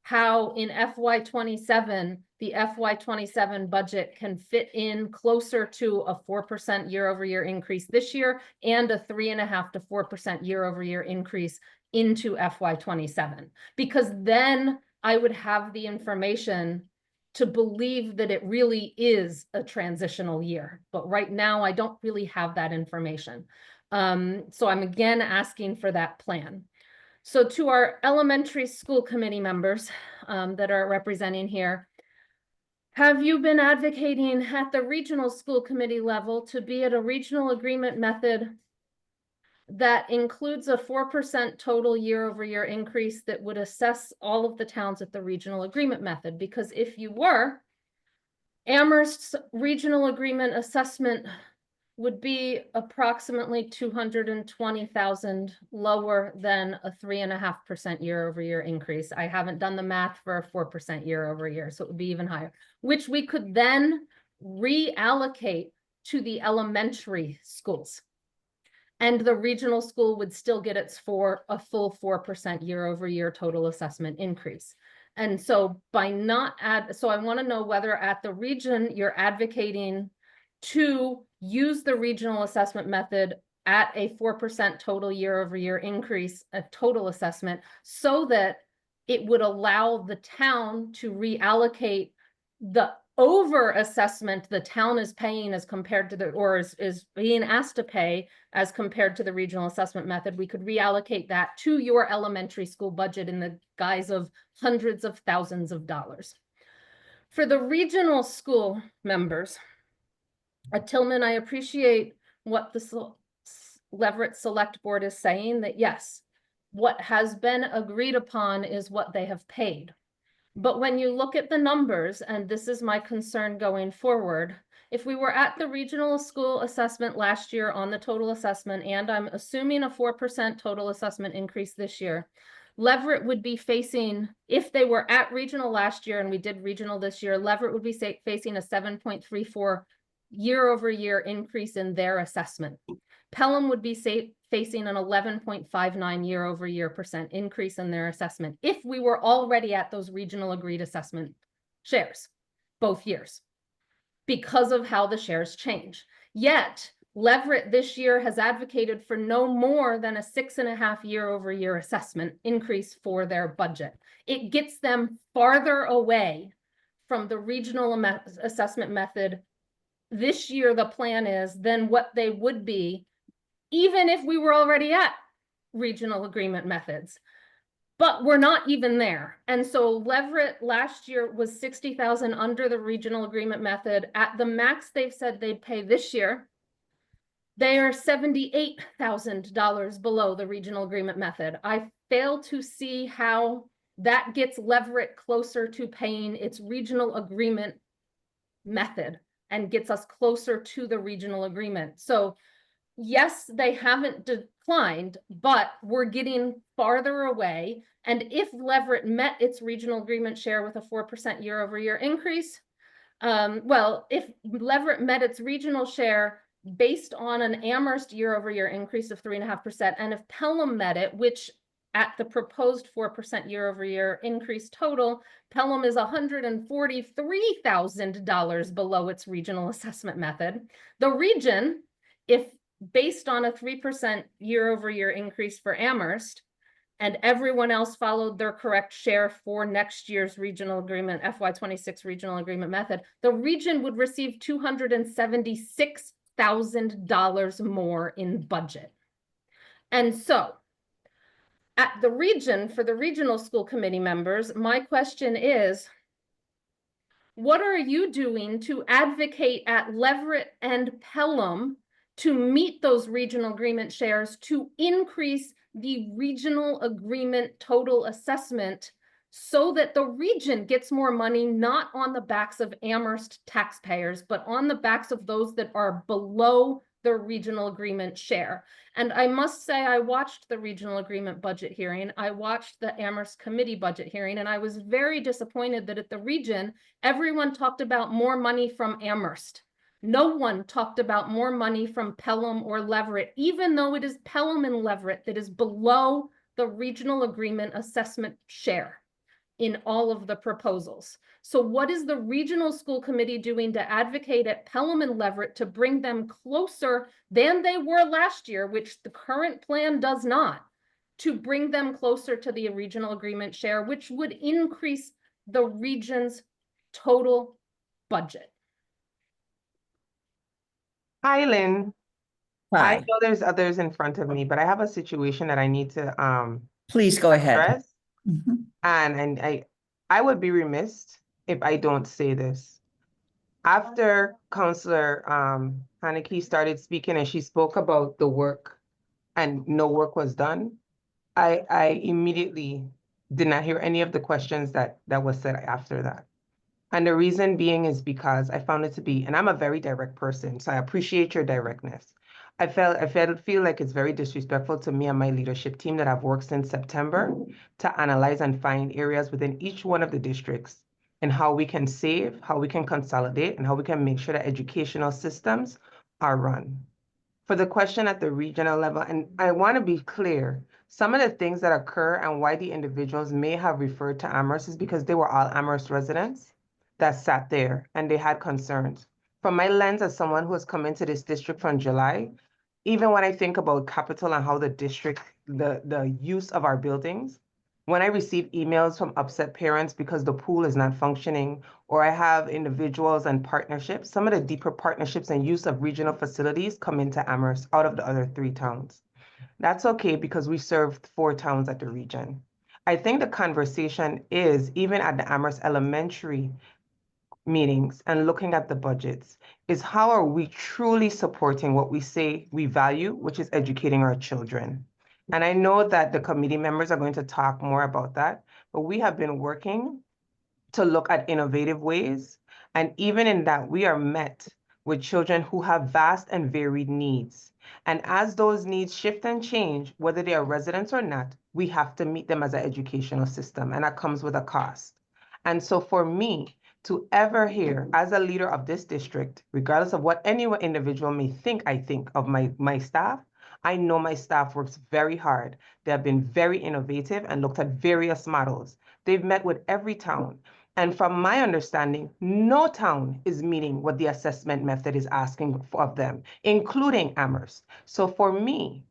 how in FY27, the FY27 budget can fit in closer to a 4% year-over-year increase this year and a 3.5% to 4% year-over-year increase into FY27, because then I would have the information to believe that it really is a transitional year. But right now, I don't really have that information. So I'm again asking for that plan. So to our elementary school committee members that are representing here, have you been advocating at the regional school committee level to be at a regional agreement method that includes a 4% total year-over-year increase that would assess all of the towns at the regional agreement method? Because if you were, Amherst's regional agreement assessment would be approximately 220,000 lower than a 3.5% year-over-year increase. I haven't done the math for a 4% year-over-year, so it would be even higher, which we could then reallocate to the elementary schools. And the regional school would still get a full 4% year-over-year total assessment increase. And so by not so I want to know whether at the region you're advocating to use the regional assessment method at a 4% total year-over-year increase of total assessment, so that it would allow the town to reallocate the over assessment the town is paying as compared to the, or is being asked to pay as compared to the regional assessment method. We could reallocate that to your elementary school budget in the guise of hundreds of thousands of dollars. For the regional school members, at Tillman, I appreciate what the Leverett Select Board is saying, that yes, what has been agreed upon is what they have paid. But when you look at the numbers, and this is my concern going forward, if we were at the regional school assessment last year on the total assessment, and I'm assuming a 4% total assessment increase this year, Leverett would be facing, if they were at regional last year and we did regional this year, Leverett would be facing a 7.34 year-over-year increase in their assessment. Pelham would be facing an 11.59 year-over-year % increase in their assessment if we were already at those regional agreed assessment shares both years, because of how the shares change. Yet Leverett this year has advocated for no more than a 6.5 year-over-year assessment increase for their budget. It gets them farther away from the regional assessment method this year, the plan is, than what they would be even if we were already at regional agreement methods. But we're not even there. And so Leverett last year was 60,000 under the regional agreement method. At the max they've said they'd pay this year, they are $78,000 below the regional agreement method. I fail to see how that gets Leverett closer to paying its regional agreement method and gets us closer to the regional agreement. So yes, they haven't declined, but we're getting farther away. And if Leverett met its regional agreement share with a 4% year-over-year increase, well, if Leverett met its regional share based on an Amherst year-over-year increase of 3.5%, and if Pelham met it, which at the proposed 4% year-over-year increase total, Pelham is $143,000 below its regional assessment method. The region, if based on a 3% year-over-year increase for Amherst, and everyone else followed their correct share for next year's regional agreement, FY26 regional agreement method, the region would receive $276,000 more in budget. And so at the region, for the regional school committee members, my question is, what are you doing to advocate at Leverett and Pelham to meet those regional agreement shares to increase the regional agreement total assessment so that the region gets more money, not on the backs of Amherst taxpayers, but on the backs of those that are below the regional agreement share? And I must say, I watched the regional agreement budget hearing. I watched the Amherst committee budget hearing, and I was very disappointed that at the region, everyone talked about more money from Amherst. No one talked about more money from Pelham or Leverett, even though it is Pelham and Leverett that is below the regional agreement assessment share in all of the proposals. So what is the regional school committee doing to advocate at Pelham and Leverett to bring them closer than they were last year, which the current plan does not, to bring them closer to the regional agreement share, which would increase the region's total budget. Hi, Lynn. I Hi, know there's others in front of me, but I have a situation that I need to please go ahead. address. Mhm. And I would be remiss if I don't say this. After Councillor Haneke started speaking and she spoke about the work and no work was done, I immediately did not hear any of the questions that was said after that. And the reason being is because I found it to be, and I'm a very direct person, so I appreciate your directness. I feel like it's very disrespectful to me and my leadership team that I've worked since September to analyze and find areas within each one of the districts and how we can save, how we can consolidate, and how we can make sure that educational systems are run. For the question at the regional level, and I want to be clear, some of the things that occur and why the individuals may have referred to Amherst is because they were all Amherst residents that sat there and they had concerns. From my lens as someone who has come into this district from July, even when I think about capital and how the district, the use of our buildings, when I receive emails from upset parents because the pool is not functioning, or I have individuals and partnerships, some of the deeper partnerships and use of regional facilities come into Amherst out of the other 3 towns. That's okay because we serve 4 towns at the region. I think the conversation is, even at the Amherst Elementary meetings and looking at the budgets, is how are we truly supporting what we say we value, which is educating our children. And I know that the committee members are going to talk more about that, but we have been working to look at innovative ways. And even in that, we are met with children who have vast and varied needs. And as those needs shift and change, whether they are residents or not, we have to meet them as an educational system, and that comes with a cost. And so for me, to ever hear as a leader of this district, regardless of what any individual may think I think of my staff, I know my staff works very hard. They have been very innovative and looked at various models. They've met with every town. And from my understanding, no town is meeting what the assessment method is asking of them, including Amherst. So for me,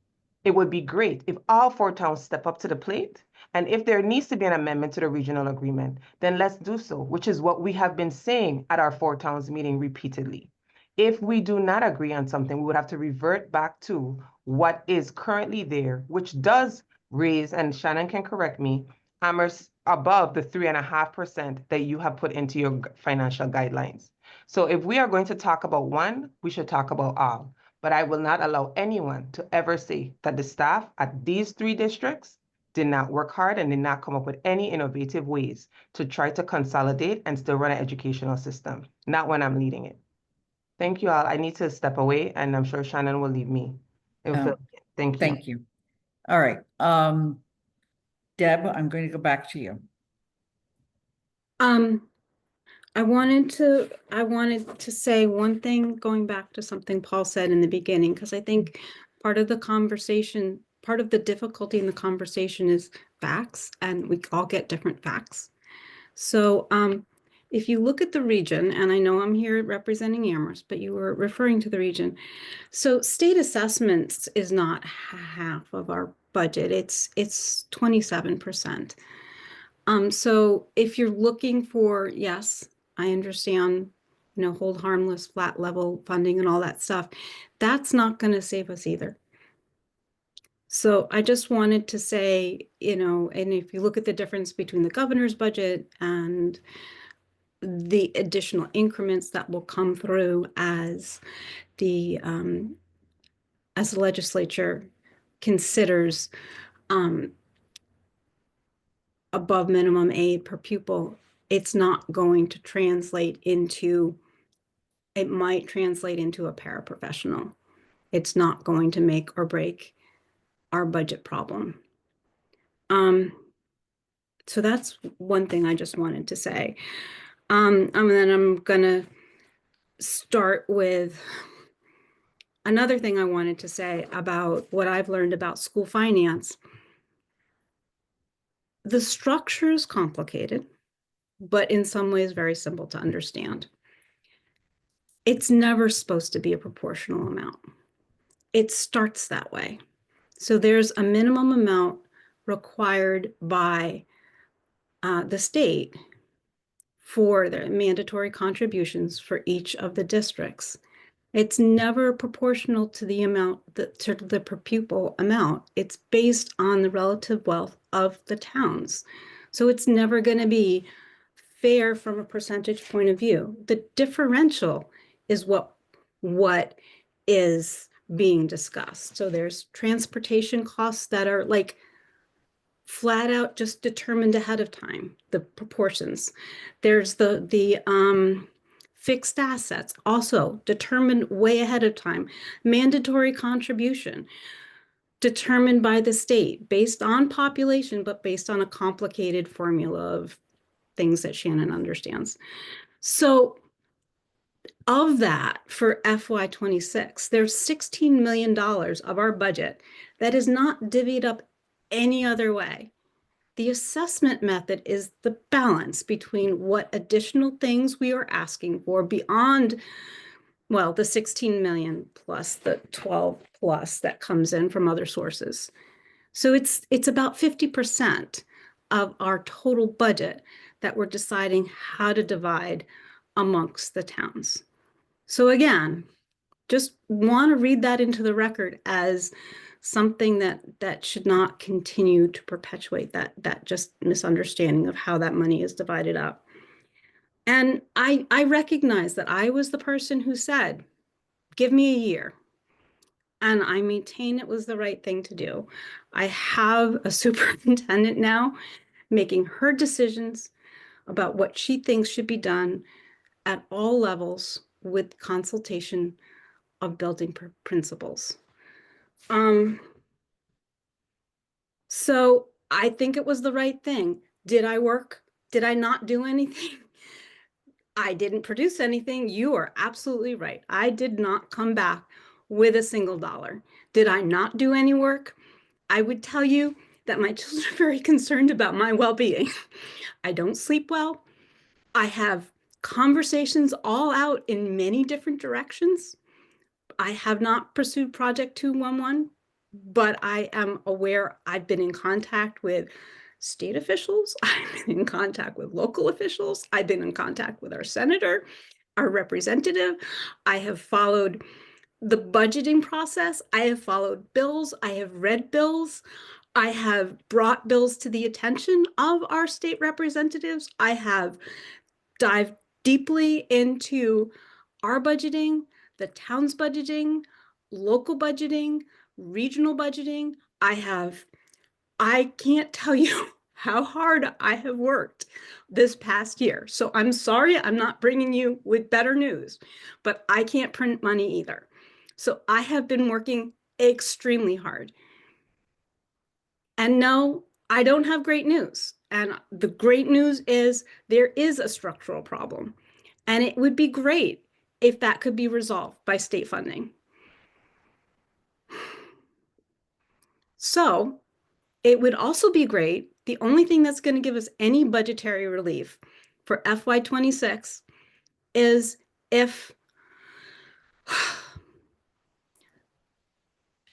it would be great if all 4 towns step up to the plate. And if there needs to be an amendment to the regional agreement, then let's do so, which is what we have been saying at our 4 towns meeting repeatedly. If we do not agree on something, we would have to revert back to what is currently there, which does raise, and Shannon can correct me, Amherst above the 3.5% that you have put into your financial guidelines. So if we are going to talk about one, we should talk about all. But I will not allow anyone to ever say that the staff at these 3 districts did not work hard and did not come up with any innovative ways to try to consolidate and still run an educational system, not when I'm leading it. Thank you all. I need to step away, and I'm sure Shannon will leave me. Thank you. Thank you. All right. Deb, I'm going to go back to you. I wanted to say one thing, going back to something Paul said in the beginning, because I think part of the conversation, part of the difficulty in the conversation is facts, and we all get different facts. So if you look at the region, and I know I'm here representing Amherst, but you were referring to the region. So state assessments is not half of our budget. It's 27%. So if you're looking for, yes, I understand, hold harmless, flat level funding and all that stuff. That's not going to save us either. So I just wanted to say, and if you look at the difference between the governor's budget and the additional increments that will come through as the legislature considers above minimum aid per pupil, it's not going to translate into, it might translate into a paraprofessional. It's not going to make or break our budget problem. So that's one thing I just wanted to say. And then I'm gonna start with another thing I wanted to say about what I've learned about school finance. The structure is complicated, but in some ways very simple to understand. It's never supposed to be a proportional amount. It starts that way. So there's a minimum amount required by the state for the mandatory contributions for each of the districts. It's never proportional to the amount, to the per pupil amount. It's based on the relative wealth of the towns. So it's never going to be fair from a percentage point of view. The differential is what is being discussed. So there's transportation costs that are like flat out just determined ahead of time, the proportions. There's the fixed assets also determined way ahead of time. Mandatory contribution determined by the state based on population, but based on a complicated formula of things that Shannon understands. So of that, for FY26, there's $16 million of our budget that is not divvied up any other way. The assessment method is the balance between what additional things we are asking for beyond, well, the 16 million plus the 12 plus that comes in from other sources. So it's about 50% of our total budget that we're deciding how to divide amongst the towns. So again, just want to read that into the record as something that should not continue to perpetuate that just misunderstanding of how that money is divided up. And I recognize that I was the person who said, give me a year. And I maintain it was the right thing to do. I have a superintendent now making her decisions about what she thinks should be done at all levels with consultation of building principals. So I think it was the right thing. Did I work? Did I not do anything? I didn't produce anything. You are absolutely right. I did not come back with a single dollar. Did I not do any work? I would tell you that my children are very concerned about my well-being. I don't sleep well. I have conversations all out in many different directions. I have not pursued Project 211, but I am aware I've been in contact with state officials. I've been in contact with local officials. I've been in contact with our senator, our representative. I have followed the budgeting process. I have followed bills. I have read bills. I have brought bills to the attention of our state representatives. I have dived deeply into our budgeting, the town's budgeting, local budgeting, regional budgeting. I can't tell you how hard I have worked this past year. So I'm sorry I'm not bringing you with better news, but I can't print money either. So I have been working extremely hard. And no, I don't have great news. And the great news is there is a structural problem. And it would be great if that could be resolved by state funding. So it would also be great. The only thing that's going to give us any budgetary relief for FY26 is if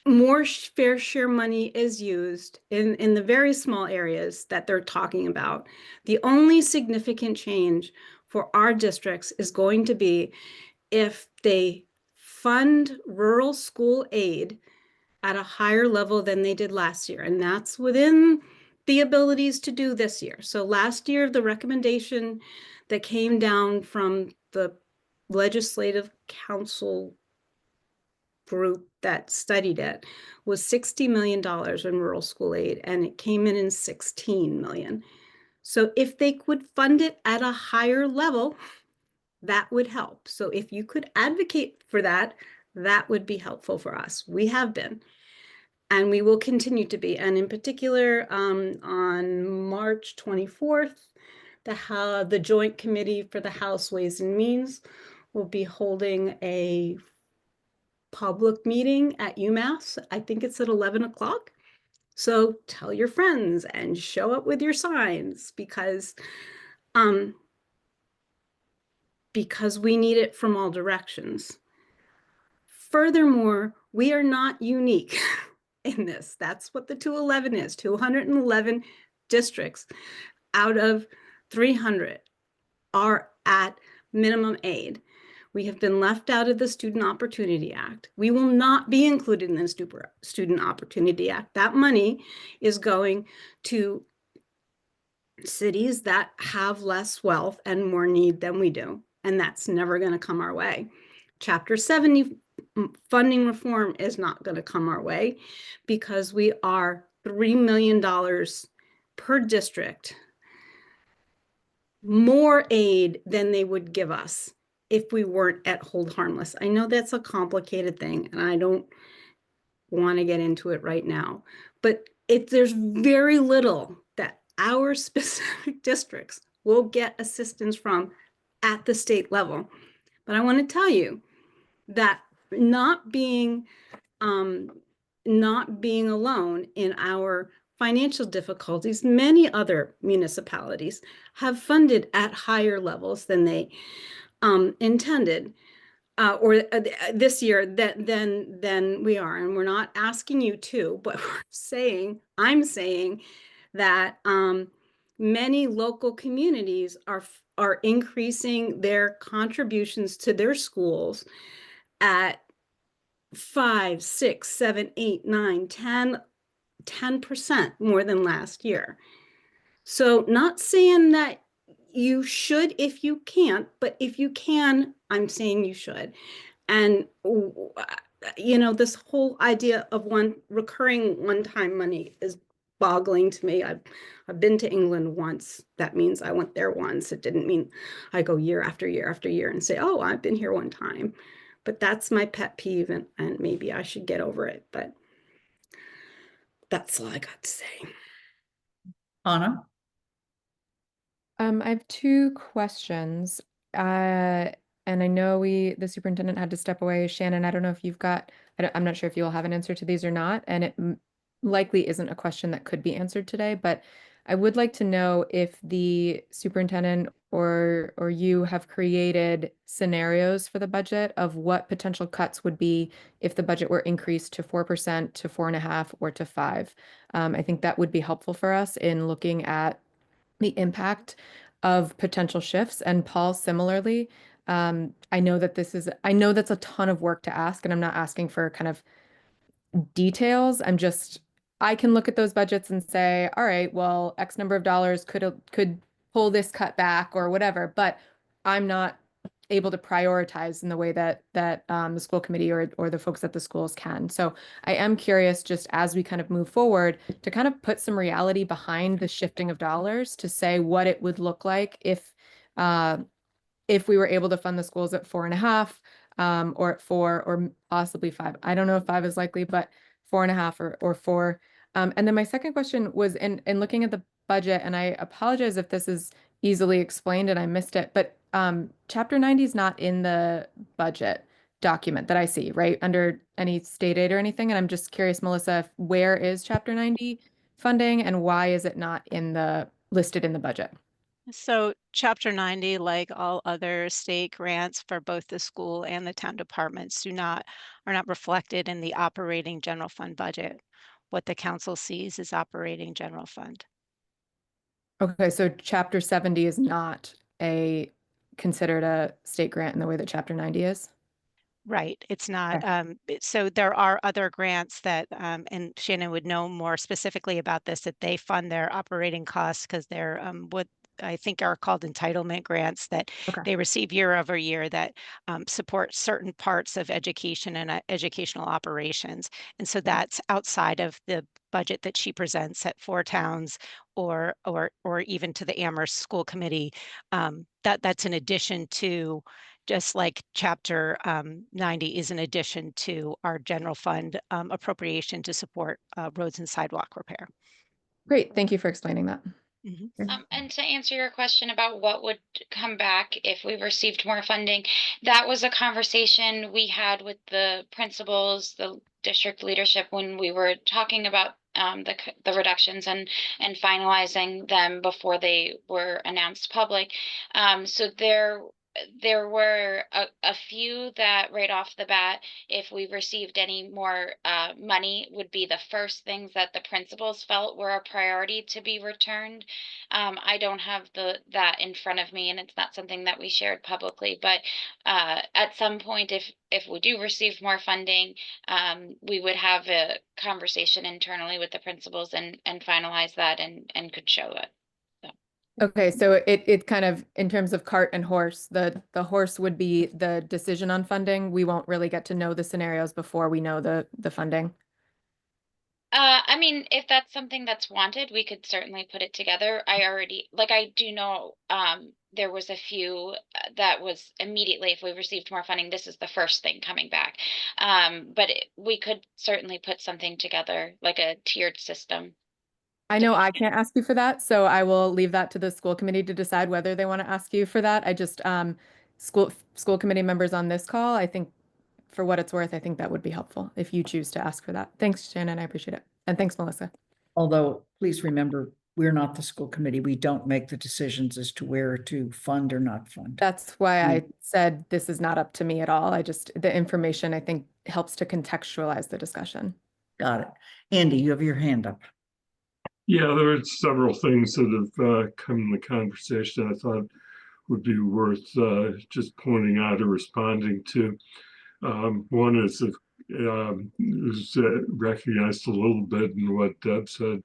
more fair share money is used in the very small areas that they're talking about. The only significant change for our districts is going to be if they fund rural school aid at a higher level than they did last year. And that's within the abilities to do this year. So last year, the recommendation that came down from the Legislative Council group that studied it was $60 million in rural school aid, and it came in 16 million. So if they could fund it at a higher level, that would help. So if you could advocate for that, that would be helpful for us. We have been, and we will continue to be. And in particular, on March 24th, the Joint Committee for the House Ways and Means will be holding a public meeting at UMass. I think it's at 11 o'clock. So tell your friends and show up with your signs because we need it from all directions. Furthermore, we are not unique in this. That's what the 211 is. 211 districts out of 300 are at minimum aid. We have been left out of the Student Opportunity Act. We will not be included in the Student Opportunity Act. That money is going to cities that have less wealth and more need than we do, and that's never going to come our way. Chapter 70 funding reform is not going to come our way because we are $3 million per district more aid than they would give us if we weren't at hold harmless. I know that's a complicated thing, and I don't want to get into it right now, but if there's very little that our specific districts will get assistance from at the state level. But I want to tell you that not being alone in our financial difficulties, many other municipalities have funded at higher levels than they intended. This year than we are. And we're not asking you to, but I'm saying that many local communities are increasing their contributions to their schools at 5, 6, 7, 8, 9, 10% more than last year. So not saying that you should if you can't, but if you can, I'm saying you should. And this whole idea of recurring one-time money is boggling to me. I've been to England once. That means I went there once. It didn't mean I go year after year after year and say, oh, I've been here one time. But that's my pet peeve, and maybe I should get over it. But that's all I got to say. Anna? I have two questions. And I know the superintendent had to step away. Shannon, I don't know if you've got, I'm not sure if you'll have an answer to these or not. And it likely isn't a question that could be answered today, but I would like to know if the superintendent or you have created scenarios for the budget of what potential cuts would be if the budget were increased to 4%, to 4.5%, or to 5%. I think that would be helpful for us in looking at the impact of potential shifts. And Paul, similarly, I know that's a ton of work to ask, and I'm not asking for kind of details. I can look at those budgets and say, all right, well, X number of dollars could pull this cut back or whatever, but I'm not able to prioritize in the way that the school committee or the folks at the schools can. So I am curious, just as we kind of move forward, to kind of put some reality behind the shifting of dollars to say what it would look like if we were able to fund the schools at 4.5, or at 4, or possibly 5. I don't know if 5 is likely, but 4.5 or 4. And then my second question was in looking at the budget, and I apologize if this is easily explained and I missed it, but Chapter 90 is not in the budget document that I see, right, under any state aid or anything. And I'm just curious, Melissa, where is Chapter 90 funding and why is it not listed in the budget? So Chapter 90, like all other state grants for both the school and the town departments, are not reflected in the operating general fund budget. What the council sees is operating general fund. Okay, so Chapter 70 is not considered a state grant in the way that Chapter 90 is? Right, it's not. So there are other grants that, and Shannon would know more specifically about this, that they fund their operating costs because they're what I think are called entitlement grants that they receive year over year that support certain parts of education and educational operations. And so that's outside of the budget that she presents at 4 towns or even to the Amherst School Committee. That's in addition to, just like Chapter 90 is in addition to our general fund appropriation to support roads and sidewalk repair. Great, thank you for explaining that. And to answer your question about what would come back if we received more funding, that was a conversation we had with the principals, the district leadership, when we were talking about the reductions and finalizing them before they were announced public. So there were a few that right off the bat, if we received any more money, would be the first things that the principals felt were a priority to be returned. I don't have that in front of me, and it's not something that we shared publicly, but at some point, if we do receive more funding, we would have a conversation internally with the principals and finalize that and could show it. Okay, so it kind of, in terms of cart and horse, the horse would be the decision on funding. We won't really get to know the scenarios before we know the funding. I mean, if that's something that's wanted, we could certainly put it together. I do know, there was a few that was immediately, if we received more funding, this is the first thing coming back. But we could certainly put something together, like a tiered system. I know I can't ask you for that, so I will leave that to the school committee to decide whether they want to ask you for that. I just, school committee members on this call, I think, for what it's worth, I think that would be helpful if you choose to ask for that. Thanks, Shannon, I appreciate it. And thanks, Melissa. Although, please remember, we're not the school committee. We don't make the decisions as to where to fund or not fund. That's why I said this is not up to me at all. The information, I think, helps to contextualize the discussion. Got it. Andy, you have your hand up. Yeah, there are several things that have come in the conversation I thought would be worth just pointing out or responding to. One is recognized a little bit in what Deb said,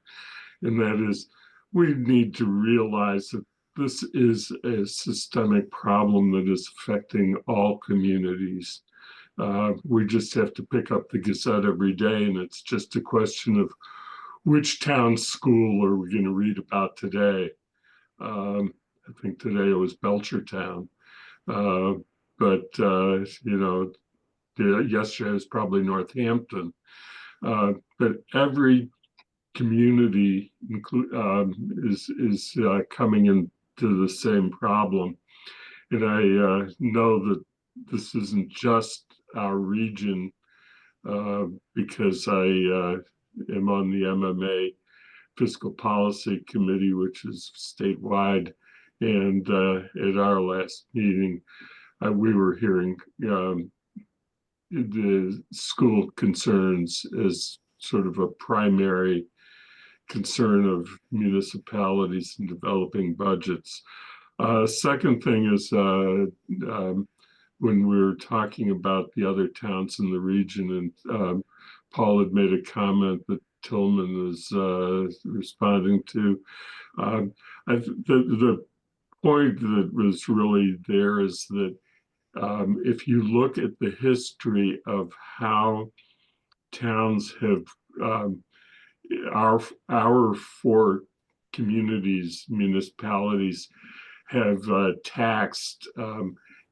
and that is we need to realize that this is a systemic problem that is affecting all communities. We just have to pick up the Gazette every day, and it's just a question of which town school are we going to read about today? I think today it was Belchertown, but yesterday was probably Northampton. But every community is coming into the same problem, and I know that this isn't just our region because I am on the MMA Fiscal Policy Committee, which is statewide. And at our last meeting, we were hearing the school concerns as sort of a primary concern of municipalities in developing budgets. Second thing is when we were talking about the other towns in the region, and Paul had made a comment that Tillman was responding to. The point that was really there is that if you look at the history of how towns have, our four communities, municipalities have taxed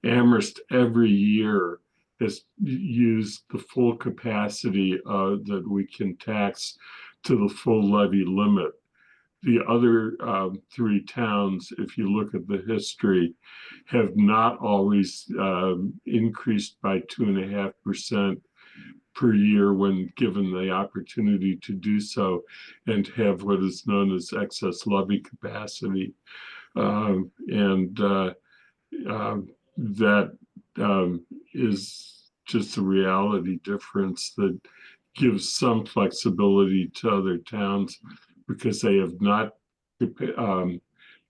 Amherst every year has used the full capacity that we can tax to the full levy limit. The other three towns, if you look at the history, have not always increased by 2.5% per year when given the opportunity to do so, and have what is known as excess levy capacity. That is just a reality difference that gives some flexibility to other towns because they have not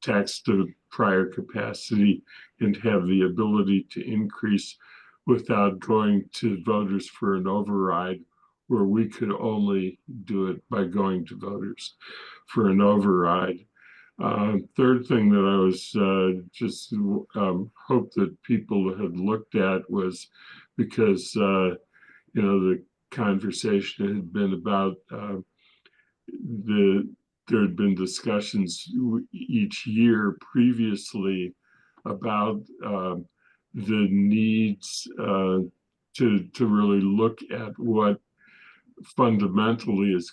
taxed the prior capacity and have the ability to increase without going to voters for an override, where we could only do it by going to voters for an override. Third thing that I was just hope that people had looked at was because the conversation had been about there had been discussions each year previously about the needs to really look at what fundamentally is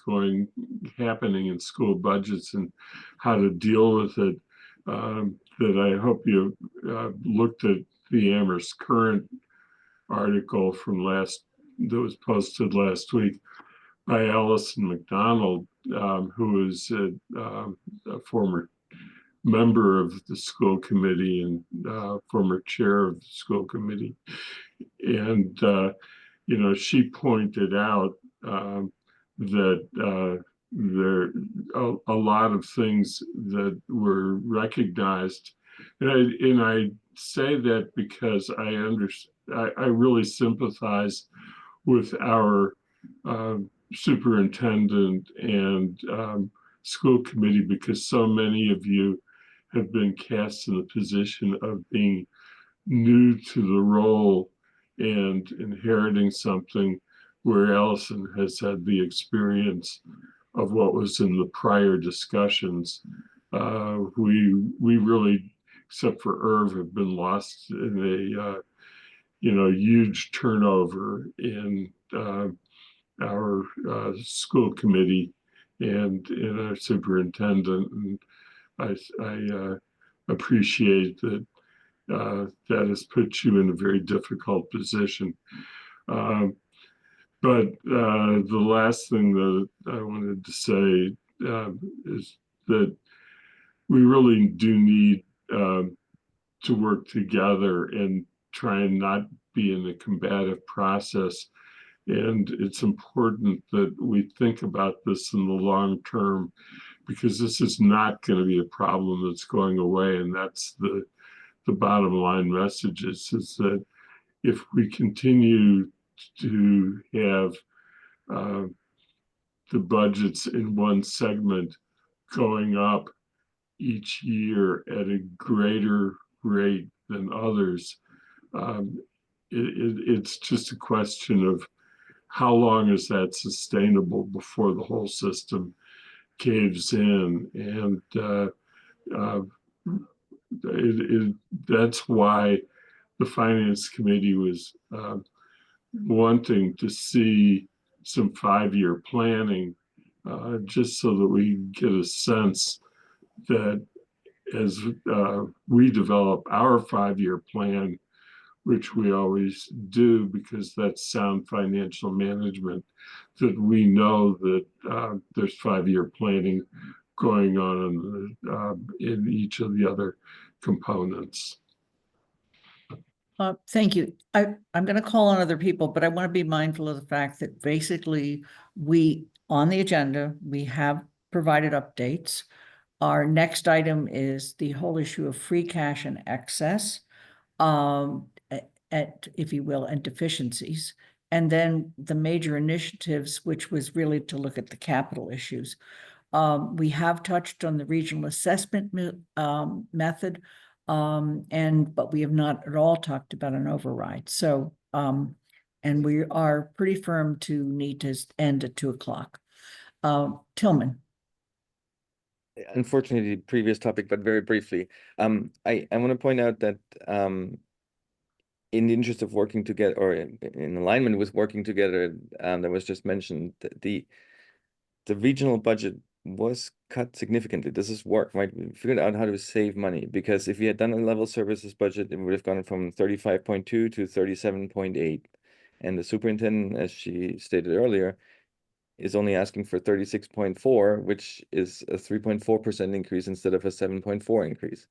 happening in school budgets and how to deal with it. That I hope you looked at the Amherst Current article from that was posted last week by Allison McDonald, who is a former member of the school committee and former chair of the school committee. And, you know, she pointed out that there are a lot of things that were recognized. And I say that because I really sympathize with our superintendent and school committee, because so many of you have been cast in the position of being new to the role and inheriting something where Allison has had the experience of what was in the prior discussions. We really, except for Irv, have been lost in a you know, huge turnover in our school committee and in our superintendent. And I appreciate that that has put you in a very difficult position. But the last thing that I wanted to say is that we really do need to work together and try and not be in a combative process. And it's important that we think about this in the long term, because this is not going to be a problem that's going away. And that's the bottom line message is that if we continue to have the budgets in one segment going up each year at a greater rate than others, it's just a question of how long is that sustainable before the whole system caves in. And that's why the Finance Committee was wanting to see some 5-year planning, just so that we get a sense that as we develop our 5-year plan, which we always do because that's sound financial management, that we know that there's 5-year planning going on in each of the other components. Thank you. I'm going to call on other people, but I want to be mindful of the fact that basically on the agenda, we have provided updates. Our next item is the whole issue of free cash and excess, if you will, and deficiencies. And then the major initiatives, which was really to look at the capital issues. We have touched on the regional assessment method, but we have not at all talked about an override. So, and we are pretty firm to need to end at 2:00. Tillman. Unfortunately, previous topic, but very briefly. I want to point out that in the interest of working together, or in alignment with working together, that was just mentioned, the regional budget was cut significantly. This is work, right? We figured out how to save money, because if we had done a level services budget, it would have gone from 35.2 to 37.8. And the superintendent, as she stated earlier, is only asking for 36.4, which is a 3.4% increase instead of a 7.4 increase.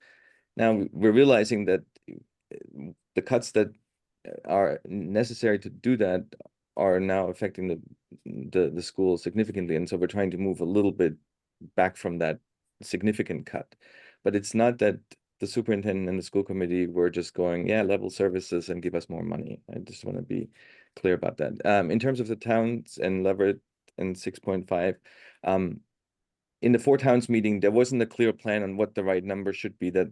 Now we're realizing that the cuts that are necessary to do that are now affecting the school significantly. And so we're trying to move a little bit back from that significant cut. But it's not that the superintendent and the school committee were just going, yeah, level services and give us more money. I just want to be clear about that. In terms of the towns and Leverett and 6.5, in the 4 towns meeting, there wasn't a clear plan on what the right number should be, that,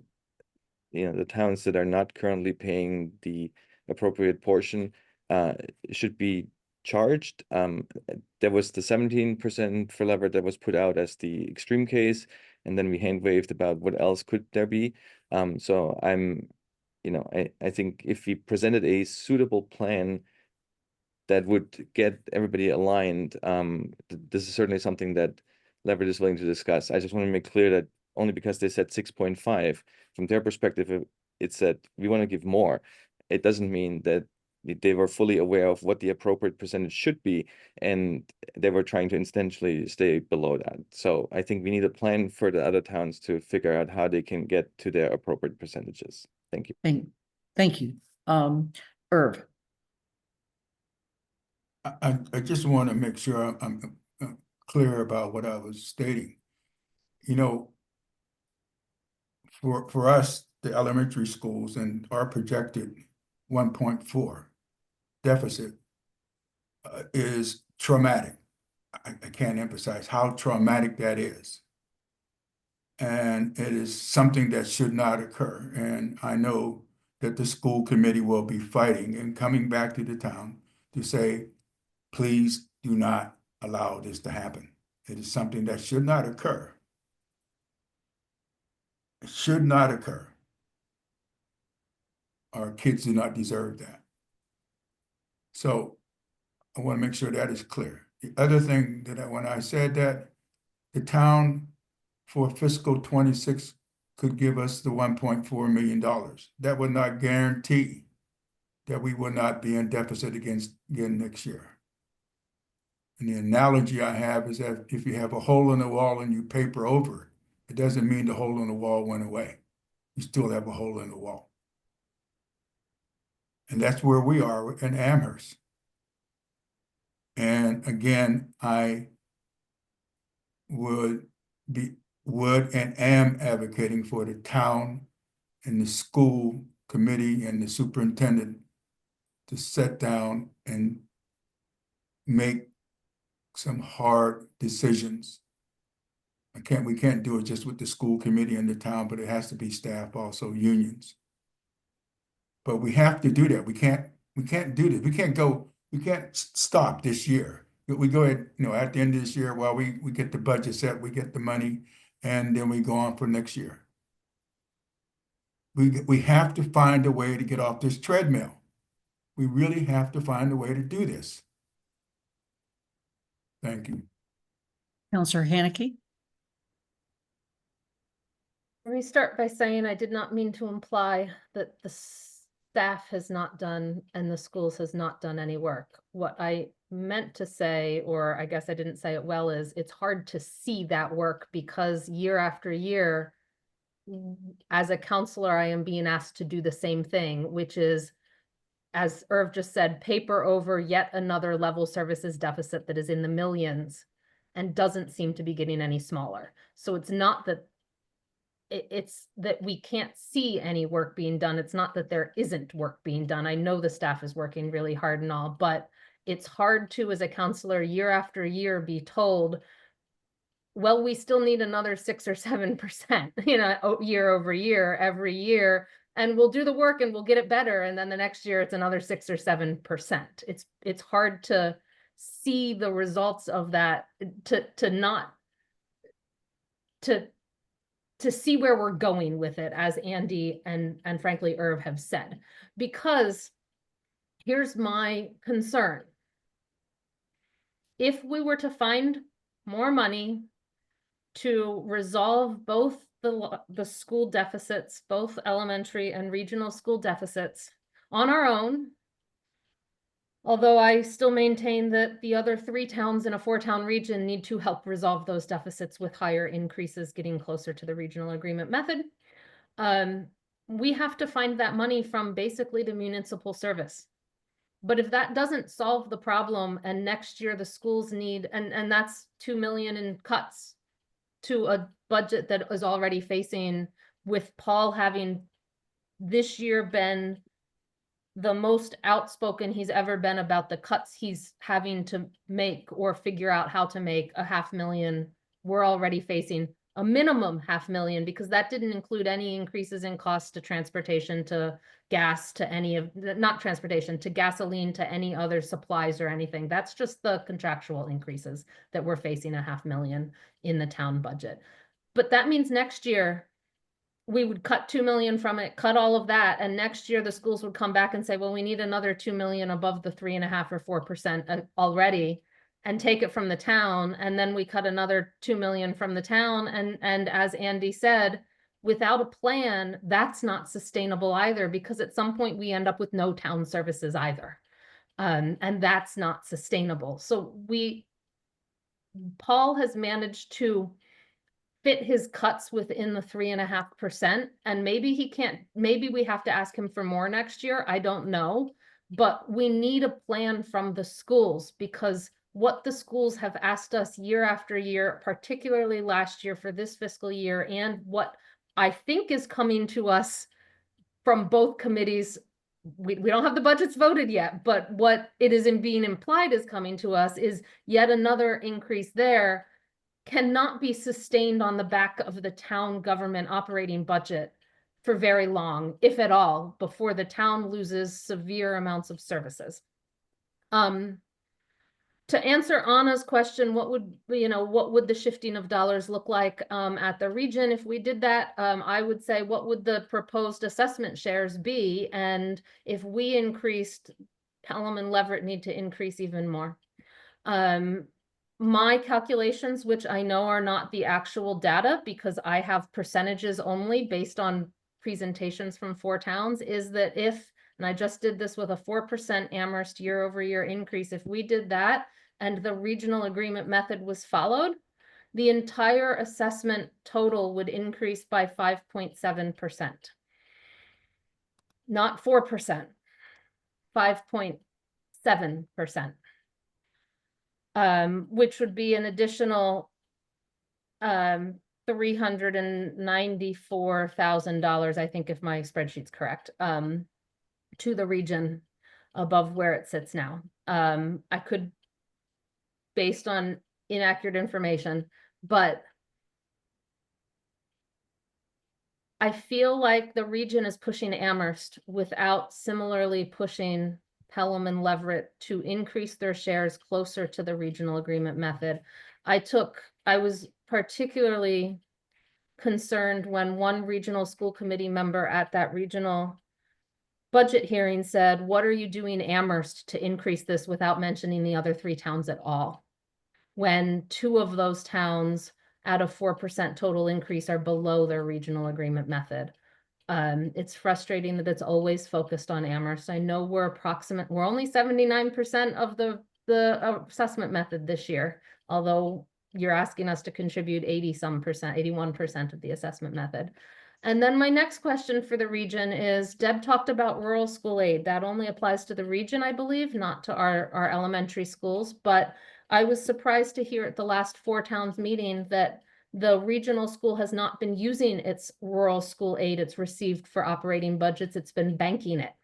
you know, the towns that are not currently paying the appropriate portion should be charged. There was the 17% for Leverett that was put out as the extreme case, and then we hand waved about what else could there be. So I think if we presented a suitable plan that would get everybody aligned, this is certainly something that Leverett is willing to discuss. I just want to make clear that only because they said 6.5, from their perspective, it said we want to give more. It doesn't mean that they were fully aware of what the appropriate percentage should be, and they were trying to intentionally stay below that. So I think we need a plan for the other towns to figure out how they can get to their appropriate percentages. Thank you. Thank you. Irv. I just want to make sure I'm clear about what I was stating. You know, for us, the elementary schools and our projected 1.4 deficit is traumatic. I can't emphasize how traumatic that is. And it is something that should not occur. And I know that the school committee will be fighting and coming back to the town to say, please do not allow this to happen. It is something that should not occur. It should not occur. Our kids do not deserve that. So I want to make sure that is clear. The other thing that when I said that the town for fiscal 26 could give us the $1.4 million, that would not guarantee that we will not be in deficit again next year. And the analogy I have is that if you have a hole in the wall and you paper over, it doesn't mean the hole in the wall went away. You still have a hole in the wall. And that's where we are in Amherst. And again, I would and am advocating for the town and the school committee and the superintendent to sit down and make some hard decisions. We can't do it just with the school committee and the town, but it has to be staff, also unions. But we have to do that. We can't do this. We can't stop this year. We go ahead, at the end of this year, while we get the budget set, we get the money, and then we go on for next year. We have to find a way to get off this treadmill. We really have to find a way to do this. Thank you. Councillor Haneke. Let me start by saying I did not mean to imply that the staff has not done and the schools has not done any work. What I meant to say, or I guess I didn't say it well, is it's hard to see that work because year after year, as a counselor, I am being asked to do the same thing, which is, as Irv just said, paper over yet another level services deficit that is in the millions and doesn't seem to be getting any smaller. So it's not that it's that we can't see any work being done. It's not that there isn't work being done. I know the staff is working really hard and all, but it's hard to, as a counselor, year after year, be told, well, we still need another 6 or 7%, year over year, every year, and we'll do the work and we'll get it better. And then the next year it's another 6 or 7%. It's hard to see the results of that, to see where we're going with it, as Andy and frankly Irv have said, because here's my concern. If we were to find more money to resolve both the school deficits, both elementary and regional school deficits on our own, although I still maintain that the other 3 towns in a 4-town region need to help resolve those deficits with higher increases, getting closer to the regional agreement method. We have to find that money from basically the municipal service. But if that doesn't solve the problem, and next year the schools need, and that's 2 million in cuts to a budget that is already facing, with Paul having this year been the most outspoken he's ever been about the cuts he's having to make or figure out how to make, $500,000. We're already facing a minimum $500,000, because that didn't include any increases in costs to transportation, to gas, to any of, not transportation, to gasoline, to any other supplies or anything. That's just the contractual increases that we're facing, $500,000 in the town budget. But that means next year we would cut 2 million from it, cut all of that, and next year the schools would come back and say, well, we need another 2 million above the 3.5 or 4% already, and take it from the town, and then we cut another 2 million from the town, and as Andy said, without a plan, that's not sustainable either, because at some point we end up with no town services either. And that's not sustainable. So Paul has managed to fit his cuts within the 3.5%. And maybe we have to ask him for more next year. I don't know, but we need a plan from the schools, because what the schools have asked us year after year, particularly last year for this fiscal year, and what I think is coming to us from both committees, we don't have the budgets voted yet, but what it is being implied is coming to us is yet another increase there, cannot be sustained on the back of the town government operating budget for very long, if at all, before the town loses severe amounts of services. To answer Anna's question, what would the shifting of dollars look like at the region if we did that? I would say, what would the proposed assessment shares be? And if we increased, Pelham and Leverett need to increase even more. My calculations, which I know are not the actual data because I have percentages only based on presentations from 4 towns, is that and I just did this with a 4% Amherst year-over-year increase, if we did that and the regional agreement method was followed, the entire assessment total would increase by 5.7%. Not 4%, 5.7%. Which would be an additional $394,000, I think, if my spreadsheet's correct, to the region above where it sits now. I could, based on inaccurate information, but I feel like the region is pushing Amherst without similarly pushing Pelham and Leverett to increase their shares closer to the regional agreement method. I was particularly concerned when one regional school committee member at that regional budget hearing said, "What are you doing, Amherst, to increase this without mentioning the other 3 towns at all?" When 2 of those towns at a 4% total increase are below their regional agreement method. It's frustrating that it's always focused on Amherst. I know we're only 79% of the assessment method this year, although you're asking us to contribute 81% of the assessment method. And then my next question for the region is, Deb talked about rural school aid. That only applies to the region, I believe, not to our elementary schools. But I was surprised to hear at the last 4 towns meeting that the regional school has not been using its rural school aid it's received for operating budgets. It's been banking it.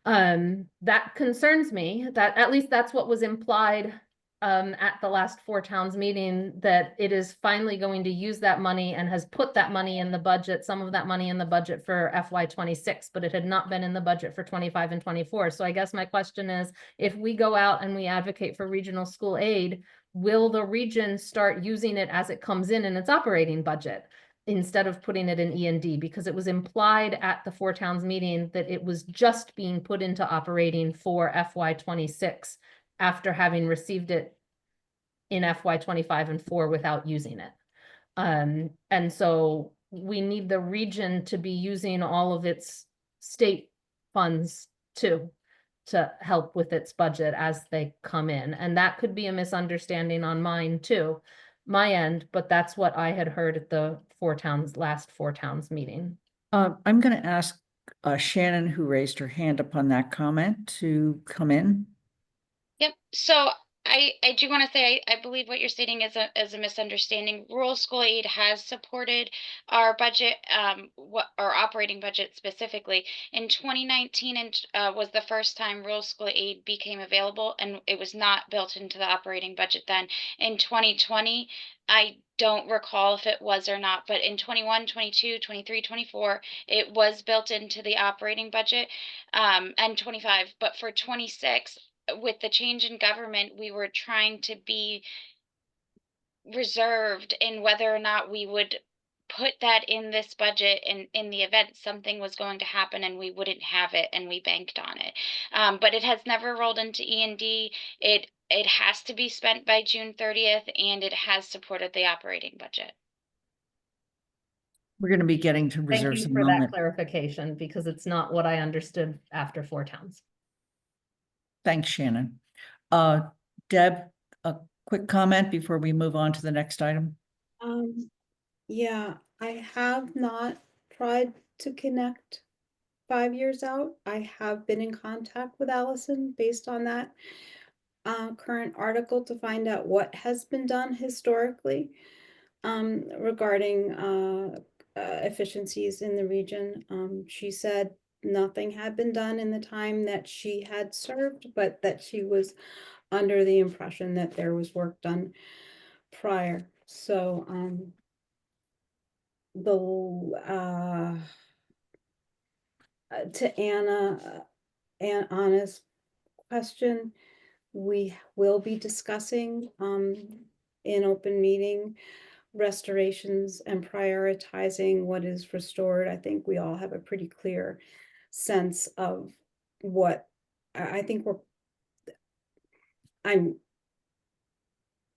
That concerns me. That at least that's what was implied at the last 4 towns meeting, that it is finally going to use that money and has put that money in the budget, some of that money in the budget for FY26, but it had not been in the budget for 25 and 24. So I guess my question is, if we go out and we advocate for regional school aid, will the region start using it as it comes in its operating budget instead of putting it in E&D? Because it was implied at the 4 towns meeting that it was just being put into operating for FY26 after having received it in FY25 and 4 without using it. And so we need the region to be using all of its state funds to help with its budget as they come in. And that could be a misunderstanding on my end, but that's what I had heard at the last 4 towns meeting. I'm going to ask Shannon, who raised her hand upon that comment, to come in. Yep. So I do want to say I believe what you're stating is a misunderstanding. Rural school aid has supported our budget, our operating budget specifically. In 2019 and was the first time rural school aid became available, and it was not built into the operating budget then. In 2020, I don't recall if it was or not, but in 21, 22, 23, 24, it was built into the operating budget, and 25. But for 26, with the change in government, we were trying to be reserved in whether or not we would put that in this budget in the event something was going to happen and we wouldn't have it, and we banked on it. But it has never rolled into E&D. It has to be spent by June 30th, and it has supported the operating budget. We're going to be getting to Thank reserves you in a for that moment. clarification, because it's not what I understood after Four Towns. Thanks, Shannon. Deb, a quick comment before we move on to the next item. Yeah, I have not tried to connect 5 years out. I have been in contact with Allison based on that current article to find out what has been done historically regarding efficiencies in the region. She said nothing had been done in the time that she had served, but that she was under the impression that there was work done prior. So to Anna's question, we will be discussing in open meeting restorations and prioritizing what is restored. I think we all have a pretty clear sense of what I think I'm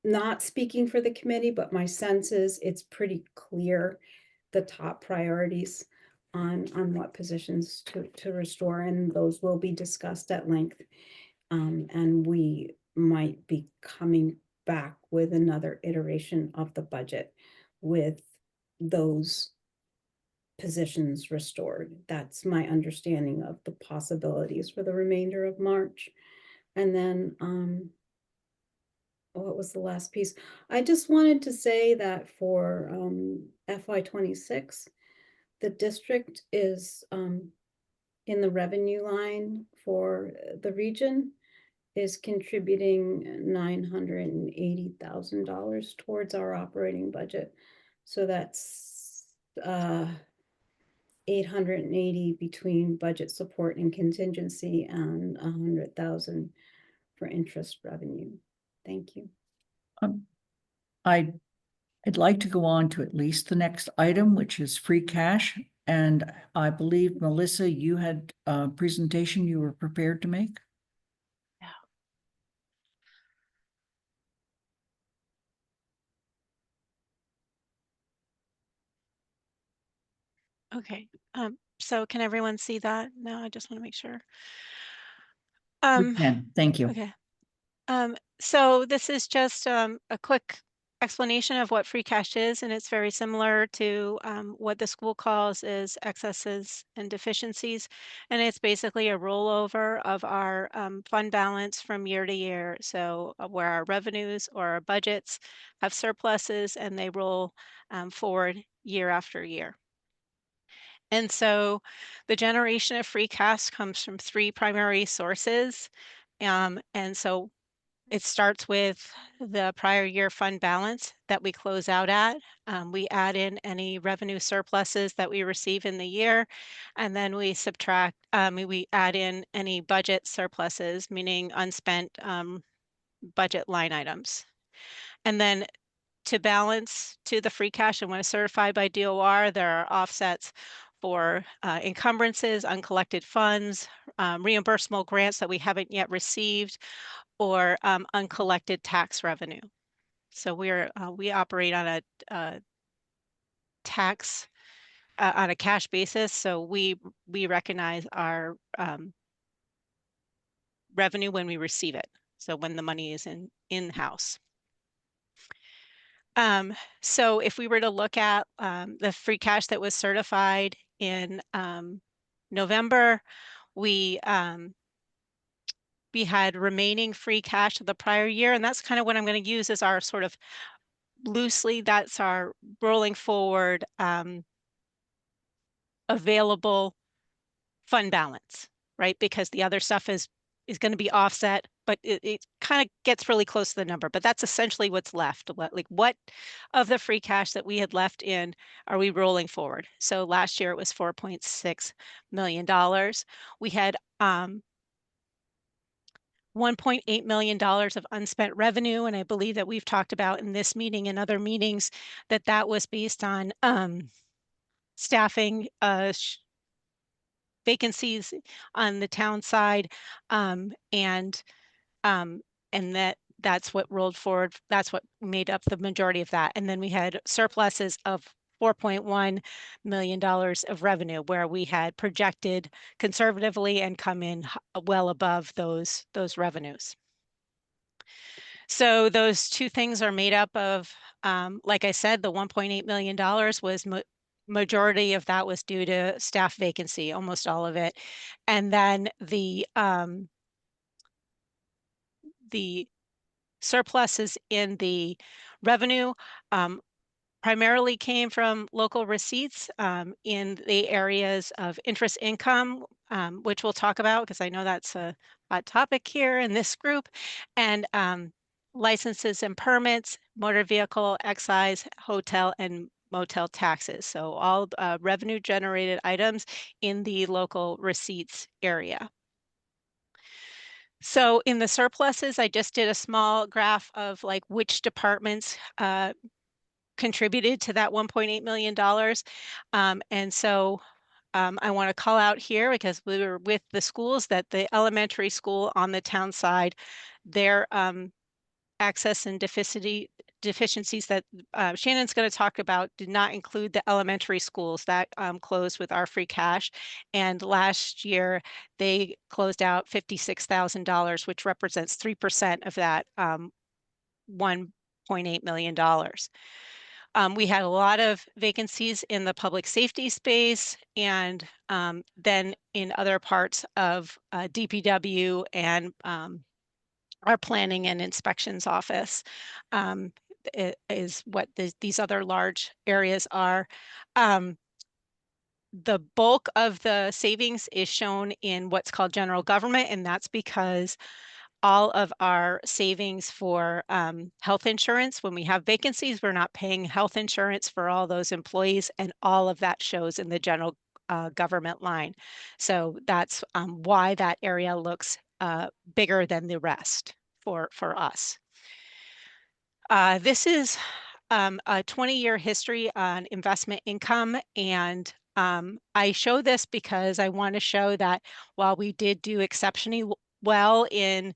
not speaking for the committee, but my sense is it's pretty clear the top priorities on what positions to restore, and those will be discussed at length. And we might be coming back with another iteration of the budget with those positions restored. That's my understanding of the possibilities for the remainder of March. And then what was the last piece? I just wanted to say that for FY26, the district is in the revenue line for the region is contributing $980,000 towards our operating budget. So that's 880 between budget support and contingency, and 100,000 for interest revenue. Thank you. I'd like to go on to at least the next item, which is free cash. And I believe, Melissa, you had a presentation you were prepared to make. Okay, so can everyone see that? No, I just want to make sure. We can. Thank you. Okay. So this is just a quick explanation of what free cash is, and it's very similar to what the school calls is excesses and deficiencies. And it's basically a rollover of our fund balance from year to year. So where our revenues or our budgets have surpluses and they roll forward year after year. And so the generation of free cash comes from three primary sources. And so it starts with the prior year fund balance that we close out at. We add in any revenue surpluses that we receive in the year, and then we subtract, we add in any budget surpluses, meaning unspent budget line items. And then to balance to the free cash, and when it's certified by DOR, there are offsets for encumbrances, uncollected funds, reimbursable grants that we haven't yet received, or uncollected tax revenue. So we operate on a tax on a cash basis. So we recognize our revenue when we receive it. So when the money is in-house. So if we were to look at the free cash that was certified in November, we had remaining free cash of the prior year, and that's kind of what I'm going to use as our sort of loosely, that's our rolling forward available fund balance, right? Because the other stuff is going to be offset, but it kind of gets really close to the number, but that's essentially what's left. Like what of the free cash that we had left in are we rolling forward? So last year it was $4.6 million. We had $1.8 million of unspent revenue. And I believe that we've talked about in this meeting and other meetings that was based on staffing vacancies on the town side. And that's what rolled forward. That's what made up the majority of that. And then we had surpluses of $4.1 million of revenue, where we had projected conservatively and come in well above those revenues. So those two things are made up of, like I said, the $1.8 million was majority of that was due to staff vacancy, almost all of it. And then the surpluses in the revenue primarily came from local receipts in the areas of interest income, which we'll talk about because I know that's a hot topic here in this group, and licenses and permits, motor vehicle, excise, hotel, and motel taxes. So all revenue generated items in the local receipts area. So in the surpluses, I just did a small graph of like which departments contributed to that $1.8 million. And so I want to call out here, because we were with the schools, that the elementary school on the town side, their access and deficiencies that Shannon's going to talk about did not include the elementary schools that closed with our free cash. And last year they closed out $56,000, which represents 3% of that $1.8 million. We had a lot of vacancies in the public safety space, and then in other parts of DPW and our planning and inspections office is what these other large areas are. The bulk of the savings is shown in what's called general government, and that's because all of our savings for health insurance, when we have vacancies, we're not paying health insurance for all those employees, and all of that shows in the general government line. So that's why that area looks bigger than the rest for us. This is a 20-year history on investment income, and I show this because I want to show that while we did do exceptionally well in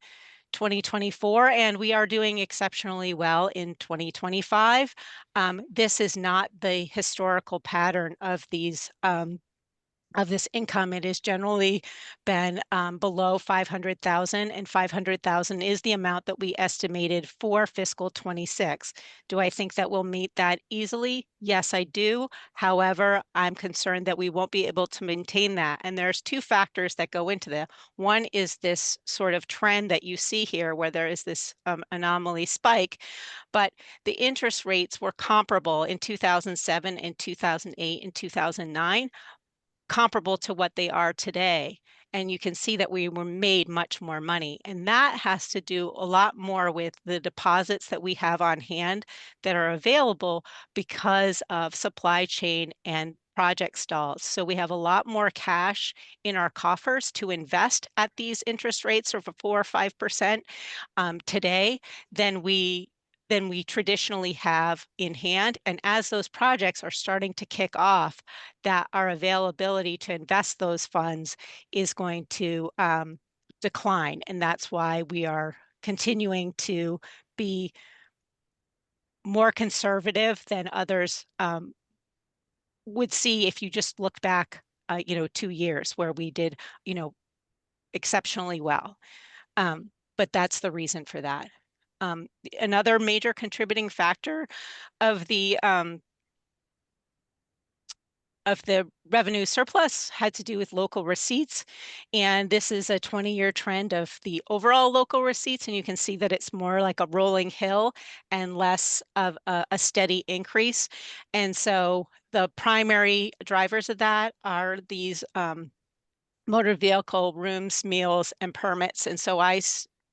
2024, and we are doing exceptionally well in 2025, this is not the historical pattern of these of this income. It has generally been below 500,000, and 500,000 is the amount that we estimated for fiscal 26. Do I think that we'll meet that easily? Yes, I do. However, I'm concerned that we won't be able to maintain that. And there's two factors that go into that. One is this sort of trend that you see here, where there is this anomaly spike, but the interest rates were comparable in 2007 and 2008 and 2009. Comparable to what they are today. And you can see that we were made much more money. And that has to do a lot more with the deposits that we have on hand that are available because of supply chain and project stalls. So we have a lot more cash in our coffers to invest at these interest rates of 4 or 5% today than we traditionally have in hand. And as those projects are starting to kick off, that our availability to invest those funds is going to decline. And that's why we are continuing to be more conservative than others would see if you just look back, 2 years where we did, exceptionally well. But that's the reason for that. Another major contributing factor of the revenue surplus had to do with local receipts. And this is a 20-year trend of the overall local receipts. And you can see that it's more like a rolling hill and less of a steady increase. And so the primary drivers of that are these motor vehicle rooms, meals, and permits. And so I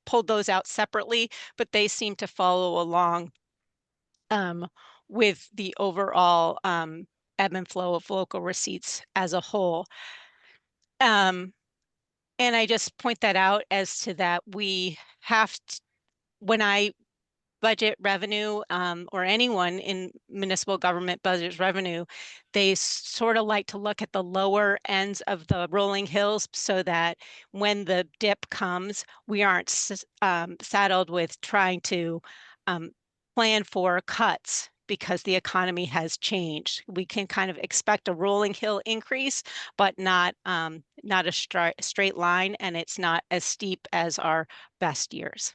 pulled those out separately, but they seem to follow along with the overall ebb and flow of local receipts as a whole. And I just point that out as to that we have to, when I budget revenue or anyone in municipal government budgets revenue, they sort of like to look at the lower ends of the rolling hills so that when the dip comes, we aren't saddled with trying to plan for cuts because the economy has changed. We can kind of expect a rolling hill increase, but not a straight line, and it's not as steep as our best years.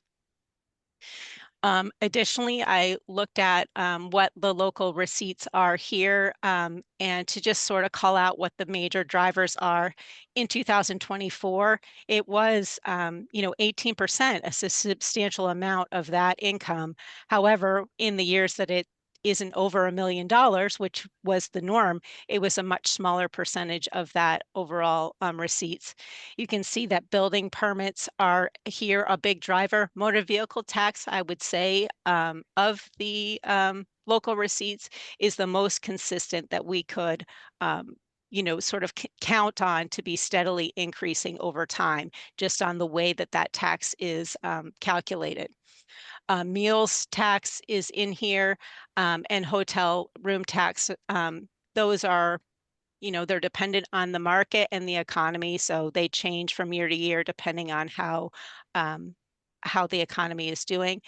Additionally, I looked at what the local receipts are here, and to just sort of call out what the major drivers are. In 2024, it was 18%, a substantial amount of that income. However, in the years that it isn't over $1 million, which was the norm, it was a much smaller percentage of that overall receipts. You can see that building permits are here a big driver. Motor vehicle tax, I would say, of the local receipts is the most consistent that we could sort of count on to be steadily increasing over time, just on the way that that tax is calculated. Meals tax is in here, and hotel room tax. Those are, they're dependent on the market and the economy, so they change from year to year depending on how the economy is doing.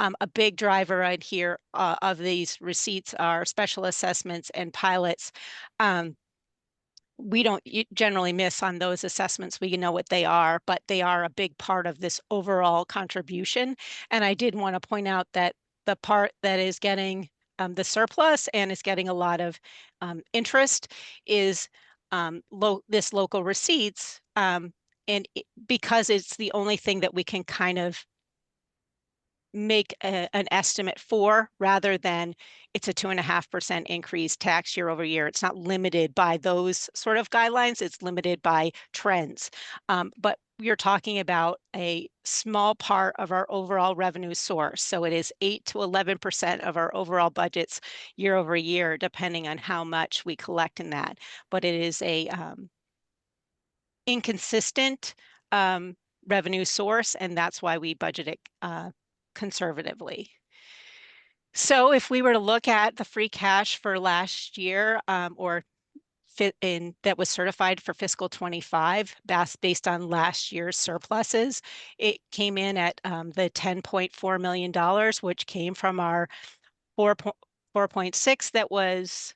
A big driver right here of these receipts are special assessments and pilots. We don't generally miss on those assessments. We know what they are, but they are a big part of this overall contribution. And I did want to point out that the part that is getting the surplus and is getting a lot of interest is this local receipts. Because it's the only thing that we can kind of make an estimate for, rather than it's a 2.5% increase tax year over year. It's not limited by those sort of guidelines. It's limited by trends. But you're talking about a small part of our overall revenue source. So it is 8 to 11% of our overall budgets year over year, depending on how much we collect in that. But it is a inconsistent revenue source, and that's why we budget it conservatively. So if we were to look at the free cash for last year, that was certified for fiscal 25, based on last year's surpluses, it came in at the $10.4 million, which came from our 4.6 that was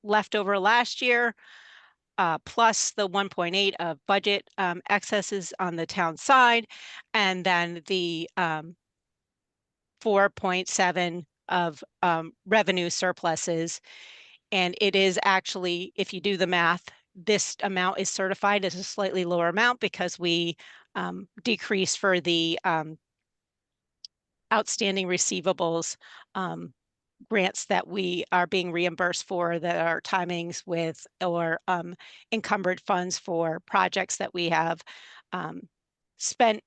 left over last year, plus the 1.8 of budget excesses on the town side, and then the 4.7 of revenue surpluses. And it is actually, if you do the math, this amount is certified as a slightly lower amount because we decrease for the outstanding receivables grants that we are being reimbursed for, that are timings with, or encumbered funds for projects that we have spent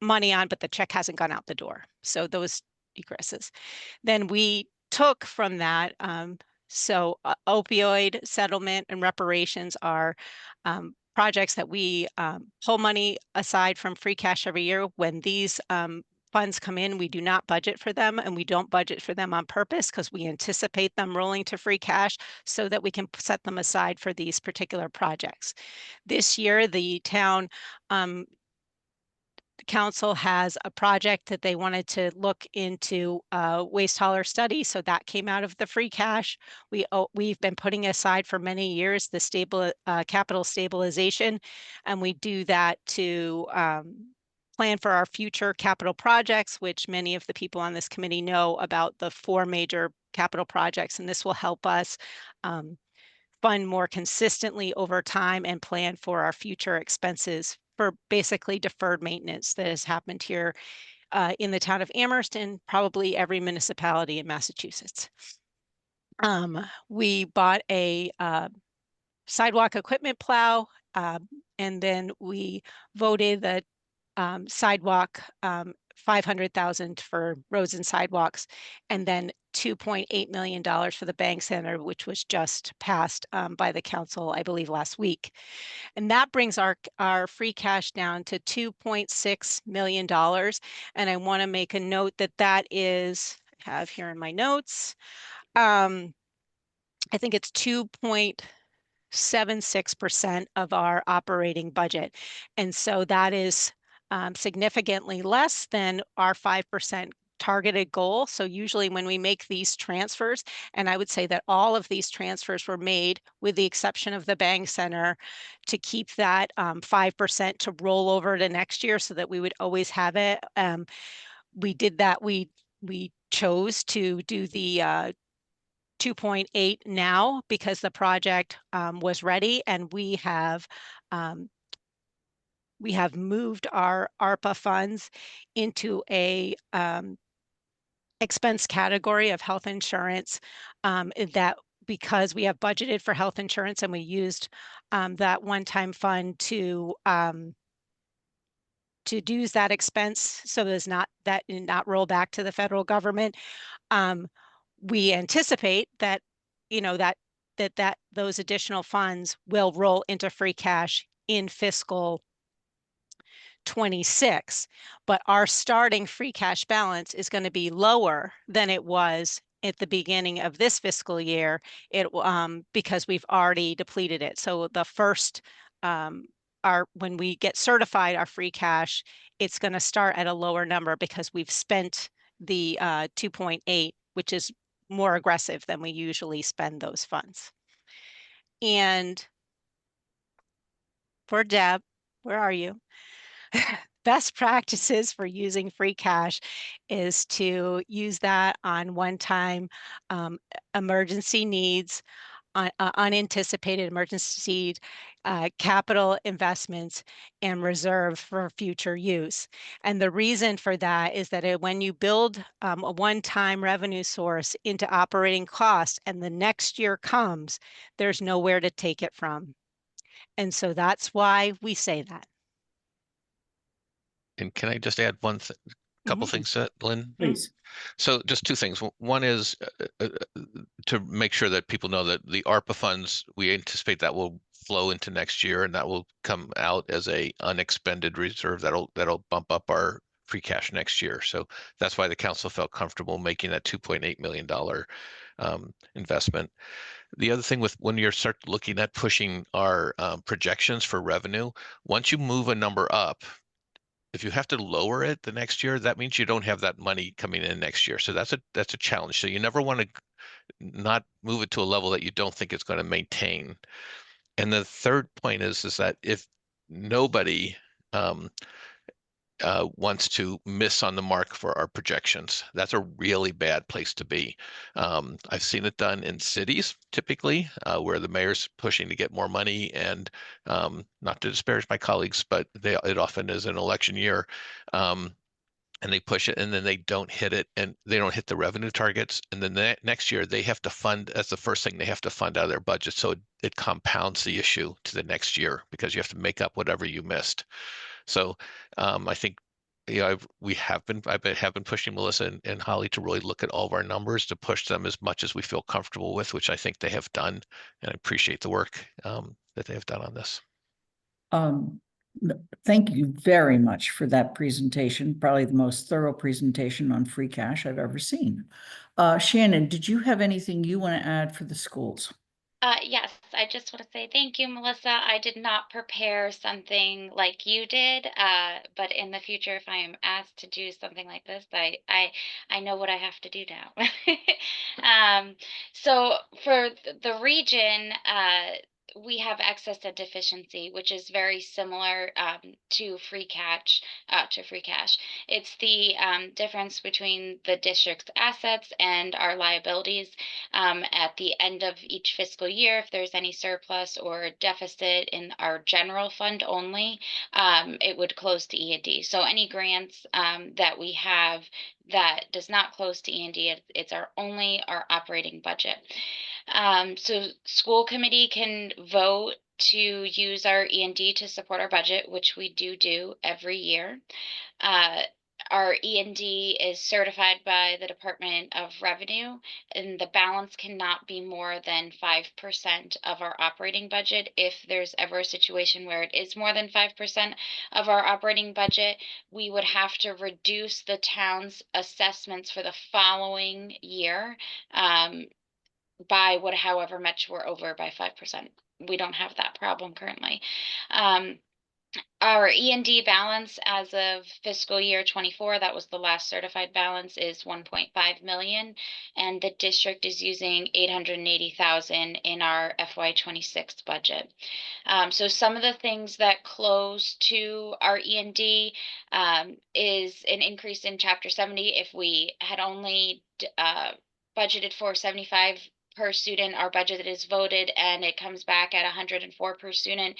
money on, but the check hasn't gone out the door. So those decreases. Then we took from that, opioid settlement and reparations are projects that we pull money aside from free cash every year. When these funds come in, we do not budget for them, and we don't budget for them on purpose because we anticipate them rolling to free cash so that we can set them aside for these particular projects. This year, the town council has a project that they wanted to look into waste hauler study, so that came out of the free cash. We've been putting aside for many years the capital stabilization, and we do that to plan for our future capital projects, which many of the people on this committee know about the 4 major capital projects, and this will help us fund more consistently over time and plan for our future expenses for basically deferred maintenance that has happened here in the town of Amherst and probably every municipality in Massachusetts. We bought a sidewalk equipment plow, and then we voted the sidewalk, $500,000 for roads and sidewalks, and then $2.8 million for the bank center, which was just passed by the council, I believe, last week. And that brings our free cash down to $2.6 million. And I want to make a note that is, I have here in my notes, I think it's 2.76% of our operating budget. And so that is significantly less than our 5% targeted goal. So usually when we make these transfers, and I would say that all of these transfers were made with the exception of the Bang Center to keep that 5% to roll over to next year so that we would always have it. We did that. We chose to do the 2.8 now because the project was ready, and we have moved our ARPA funds into a expense category of health insurance that because we have budgeted for health insurance and we used that one-time fund to use that expense so there's not roll back to the federal government. We anticipate that, you know, that those additional funds will roll into free cash in fiscal 26, but our starting free cash balance is going to be lower than it was at the beginning of this fiscal year. Because we've already depleted it. So the first, when we get certified, our free cash, it's going to start at a lower number because we've spent the 2.8, which is more aggressive than we usually spend those funds. And for Deb, where are you? Best practices for using free cash is to use that on one-time emergency needs, unanticipated emergency capital investments, and reserve for future use. And the reason for that is that when you build a one-time revenue source into operating costs and the next year comes, there's nowhere to take it from. And so that's why we say that. And can I just add couple things to that, Lynn? Please. So just two things. One is to make sure that people know that the ARPA funds, we anticipate that will flow into next year, and that will come out as a unexpended reserve that'll bump up our free cash next year. So that's why the council felt comfortable making that $2.8 million investment. The other thing with when you start looking at pushing our projections for revenue, once you move a number up, if you have to lower it the next year, that means you don't have that money coming in next year. So that's a challenge. So you never want to not move it to a level that you don't think it's going to maintain. And the third point is that if nobody wants to miss on the mark for our projections, that's a really bad place to be. I've seen it done in cities typically where the mayor's pushing to get more money, and not to disparage my colleagues, but it often is an election year. And they push it and then they don't hit it, and they don't hit the revenue targets. And then the next year they have to fund, that's the first thing they have to fund out of their budget. So it compounds the issue to the next year because you have to make up whatever you missed. So I think, you know, I have been pushing Melissa and Holly to really look at all of our numbers, to push them as much as we feel comfortable with, which I think they have done. And I appreciate the work that they have done on this. Thank you very much for that presentation. Probably the most thorough presentation on free cash I've ever seen. Shannon, did you have anything you want to add for the schools? Yes, I just want to say thank you, Melissa. I did not prepare something like you did, but in the future, if I am asked to do something like this, I know what I have to do now. So for the region, we have excess and deficiency, which is very similar to free cash. It's the difference between the district's assets and our liabilities. At the end of each fiscal year, if there's any surplus or deficit in our general fund only, it would close to E&D. So any grants that we have that does not close to E&D, it's only our operating budget. So school committee can vote to use our E&D to support our budget, which we do every year. Our E&D is certified by the Department of Revenue, and the balance cannot be more than 5% of our operating budget. If there's ever a situation where it is more than 5% of our operating budget, we would have to reduce the town's assessments for the following year by however much we're over by 5%. We don't have that problem currently. Our E&D balance as of fiscal year 24, that was the last certified balance, is 1.5 million, and the district is using 880,000 in our FY 26 budget. So some of the things that close to our E&D is an increase in Chapter 70. If we had only budgeted for 75 per student, our budget is voted and it comes back at 104 per student.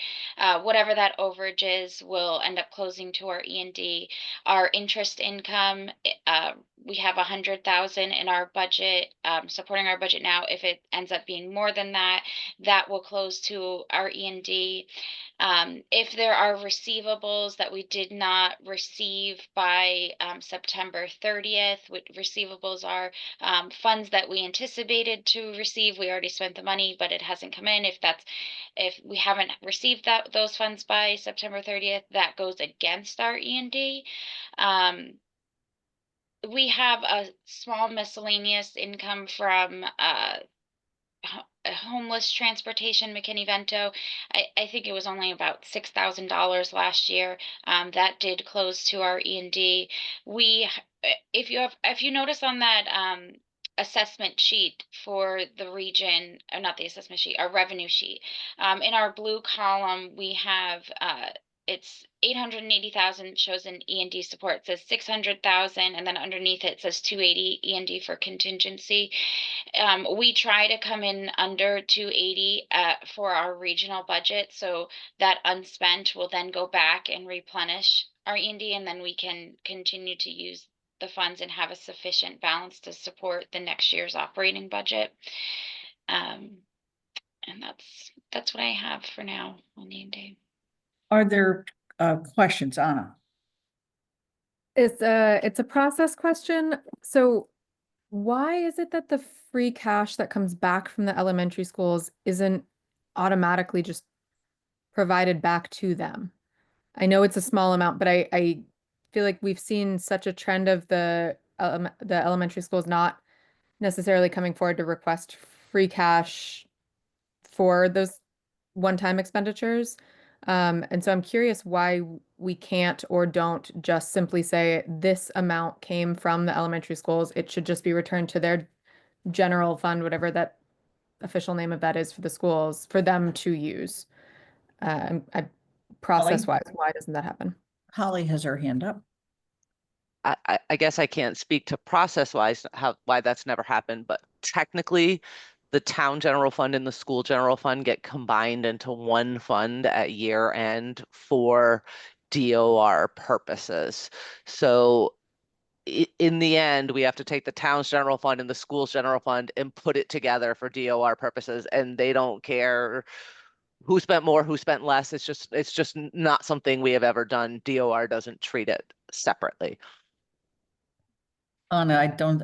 Whatever that overage is will end up closing to our E&D. Our interest income, we have 100,000 in our budget, supporting our budget now. If it ends up being more than that, that will close to our E&D. If there are receivables that we did not receive by September 30th, receivables are funds that we anticipated to receive. We already spent the money, but it hasn't come in. If we haven't received those funds by September 30th, that goes against our E&D. We have a small miscellaneous income from homeless transportation, McKinney-Vento. I think it was only about $6,000 last year. That did close to our E&D. If you notice on that assessment sheet for the region, or not the assessment sheet, our revenue sheet, in our blue column we have it's 880,000 shows an E&D support. It says 600,000, and then underneath it says 280 E&D for contingency. We try to come in under 280 for our regional budget, so that unspent will then go back and replenish our E&D, and then we can continue to use the funds and have a sufficient balance to support the next year's operating budget. And that's what I have for now on E&D. Are there questions, Anna? It's a process question. So why is it that the free cash that comes back from the elementary schools isn't automatically just provided back to them? I know it's a small amount, but I feel like we've seen such a trend of the elementary schools not necessarily coming forward to request free cash for those one-time expenditures. And so I'm curious why we can't or don't just simply say this amount came from the elementary schools. It should just be returned to their general fund, whatever that official name of that is for the schools, for them to use. Process-wise, why doesn't that happen? Holly has her hand up. I guess I can't speak to process-wise why that's never happened, but technically the town general fund and the school general fund get combined into one fund at year end for DOR purposes. So in the end, we have to take the town's general fund and the school's general fund and put it together for DOR purposes, and they don't care who spent more, who spent less. It's just not something we have ever done. DOR doesn't treat it separately. Anna, I don't,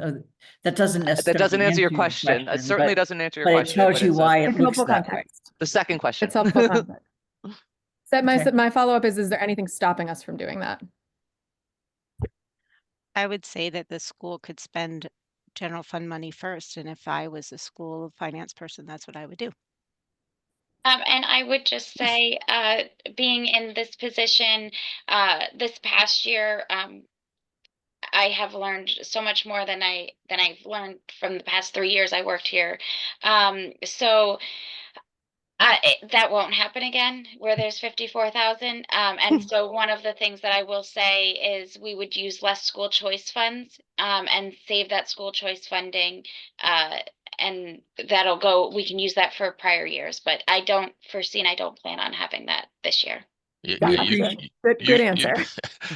that doesn't necessarily. That doesn't answer your question. It certainly doesn't answer your question. But it tells you why it looks that way. The second question. It's helpful context. So my follow-up is there anything stopping us from doing that? I would say that the school could spend general fund money first, and if I was a school finance person, that's what I would do. And I would just say, being in this position this past year, I have learned so much more than I've learned from the past 3 years I worked here. So that won't happen again where there's 54,000. And so one of the things that I will say is we would use less school choice funds and save that school choice funding. And we can use that for prior years, but I don't foresee and I don't plan on having that this year. Good answer.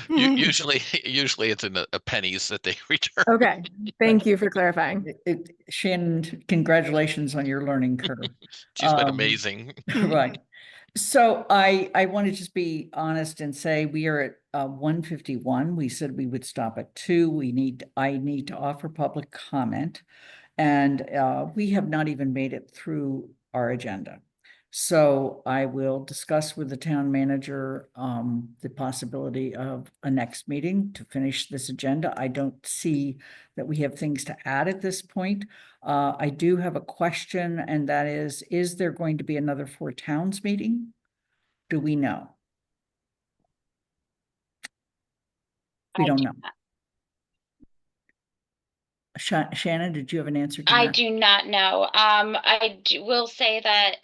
Usually it's in the pennies that they return. Okay, thank you for clarifying. Shannon, congratulations on your learning curve. She's been amazing. Right. So I want to just be honest and say we are at 1:51. We said we would stop at 2. I need to offer public comment, and we have not even made it through our agenda. So I will discuss with the town manager the possibility of a next meeting to finish this agenda. I don't see that we have things to add at this point. I do have a question, and that is there going to be another Four Towns meeting? Do we know? We I don't do know. not. Shannon, did you have an answer to I that? do not know. Will say that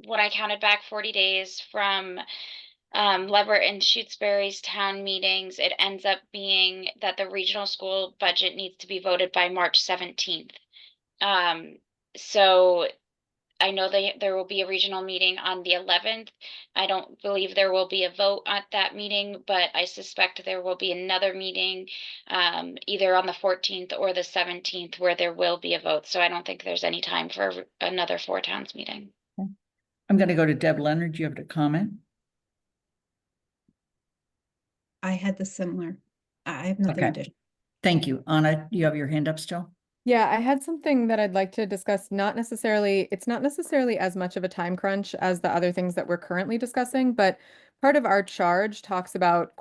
when I counted back 40 days from Leverett and Shutesbury's town meetings, it ends up being that the regional school budget needs to be voted by March 17th. So I know that there will be a regional meeting on the 11th. I don't believe there will be a vote at that meeting, but I suspect there will be another meeting either on the 14th or the 17th where there will be a vote. So I don't think there's any time for another Four Towns meeting. I'm going to go to Deb Leonard. Do you have a comment? I had the similar. I have nothing Okay. additional. Thank you. Anna, you have your hand up still? Yeah, I had something that I'd like to discuss. It's not necessarily as much of a time crunch as the other things that we're currently discussing, but part of our charge talks about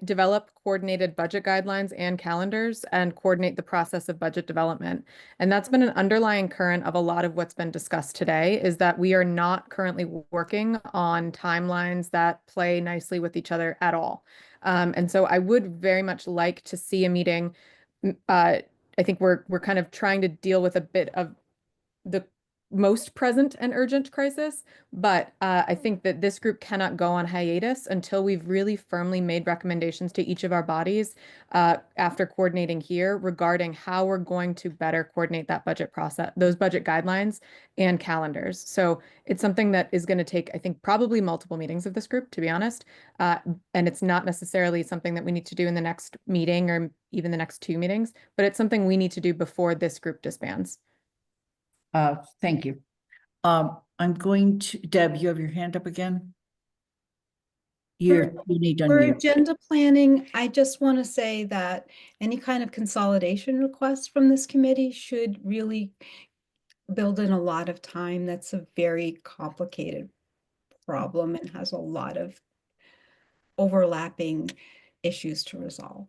develop coordinated budget guidelines and calendars and coordinate the process of budget development. And that's been an underlying current of a lot of what's been discussed today, is that we are not currently working on timelines that play nicely with each other at all. And so I would very much like to see a meeting. I think we're kind of trying to deal with a bit of the most present and urgent crisis, but I think that this group cannot go on hiatus until we've really firmly made recommendations to each of our bodies after coordinating here regarding how we're going to better coordinate that budget process, those budget guidelines and calendars. So it's something that is going to take, I think, probably multiple meetings of this group, to be honest. And it's not necessarily something that we need to do in the next meeting or even the next 2 meetings, but it's something we need to do before this group disbands. Thank you. I'm going to, Deb, you have your hand up again? You need to For unmute. agenda planning, I just want to say that any kind of consolidation request from this committee should really build in a lot of time. That's a very complicated problem and has a lot of overlapping issues to resolve.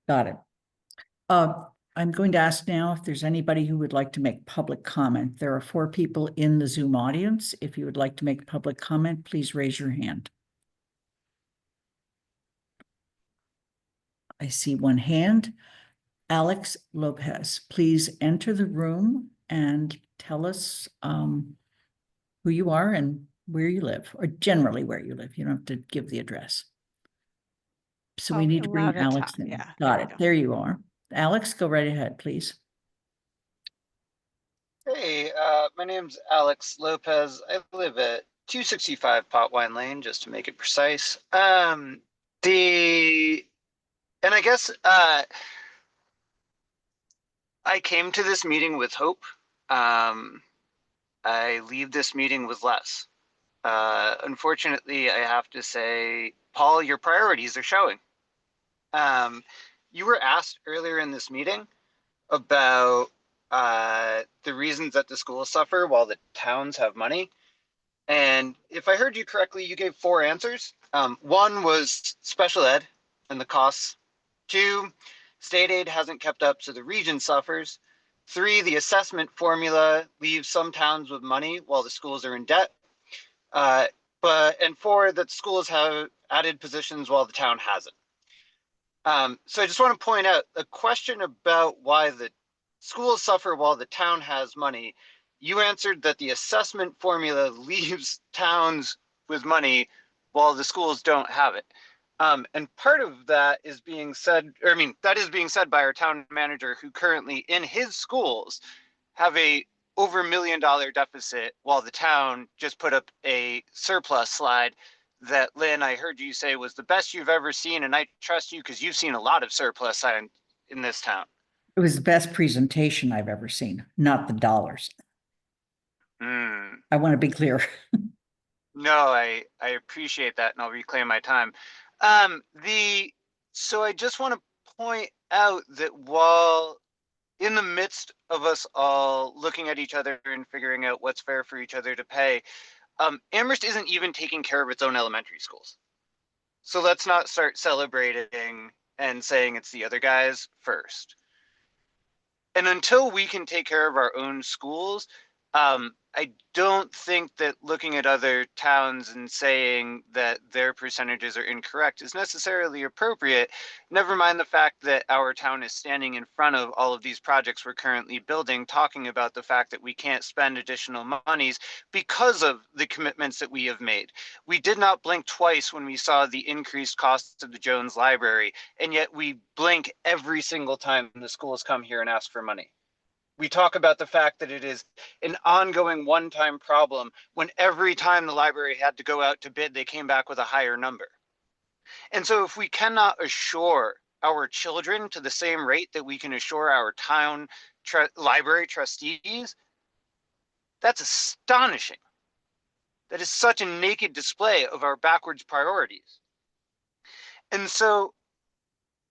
Got it. I'm going to ask now if there's anybody who would like to make public comment. There are 4 people in the Zoom audience. If you would like to make public comment, please raise your hand. I see one hand. Alex Lopez, please enter the room and tell us who you are and where you live, or generally where you live. You don't have to give the address. So we need to bring Alex in. Yeah, Got it. There you are. Alex, go right ahead, please. Hey, my name's Alex Lopez. I live at 265 Potwine Lane, just to make it precise. And I guess I came to this meeting with hope. I leave this meeting with less. Unfortunately, I have to say, Paul, your priorities are showing. You were asked earlier in this meeting about the reasons that the schools suffer while the towns have money. And if I heard you correctly, you gave 4 answers. 1 was special ed and the costs. 2, state aid hasn't kept up, so the region suffers. 3, the assessment formula leaves some towns with money while the schools are in debt. And 4, that schools have added positions while the town hasn't. So I just want to point out a question about why the schools suffer while the town has money. You answered that the assessment formula leaves towns with money while the schools don't have it. And part of that is being said, or I mean, that is being said by our town manager, who currently in his schools have a over $1 million deficit while the town just put up a surplus slide that, Lynn, I heard you say was the best you've ever seen. And I trust you because you've seen a lot of surplus sign in this town. It was the best presentation I've ever seen, not the dollars. I want to be clear. No, I appreciate that, and I'll reclaim my time. So I just want to point out that while in the midst of us all looking at each other and figuring out what's fair for each other to pay, Amherst isn't even taking care of its own elementary schools. So let's not start celebrating and saying it's the other guys first. And until we can take care of our own schools, I don't think that looking at other towns and saying that their percentages are incorrect is necessarily appropriate. Never mind the fact that our town is standing in front of all of these projects we're currently building, talking about the fact that we can't spend additional monies because of the commitments that we have made. We did not blink twice when we saw the increased costs of the Jones Library, and yet we blink every single time the schools come here and ask for money. We talk about the fact that it is an ongoing one-time problem when every time the library had to go out to bid, they came back with a higher number. And so if we cannot assure our children to the same rate that we can assure our town library trustees, that's astonishing. That is such a naked display of our backwards priorities. And so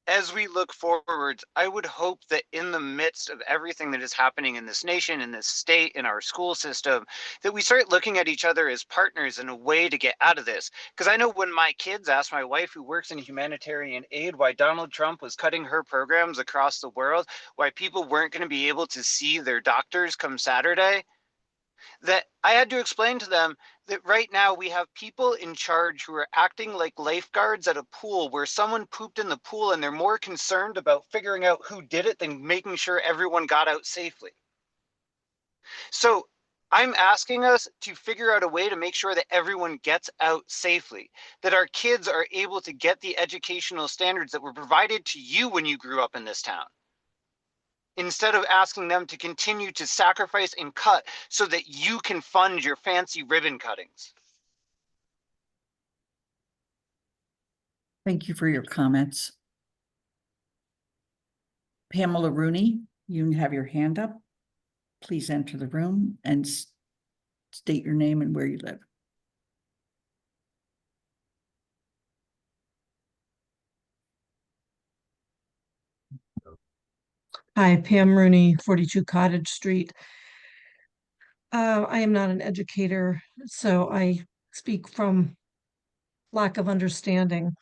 as we look forward, I would hope that in the midst of everything that is happening in this nation, in this state, in our school system, that we start looking at each other as partners in a way to get out of this. Because I know when my kids asked my wife, who works in humanitarian aid, why Donald Trump was cutting her programs across the world, why people weren't going to be able to see their doctors come Saturday, that I had to explain to them that right now we have people in charge who are acting like lifeguards at a pool where someone pooped in the pool, and they're more concerned about figuring out who did it than making sure everyone got out safely. So I'm asking us to figure out a way to make sure that everyone gets out safely, that our kids are able to get the educational standards that were provided to you when you grew up in this town, instead of asking them to continue to sacrifice and cut so that you can fund your fancy ribbon cuttings. Thank you for your comments. Pamela Rooney, you have your hand up. Please enter the room and state your name and where you live. Hi, Pam Rooney, 42 Cottage Street. I am not an educator, so I speak from lack of understanding,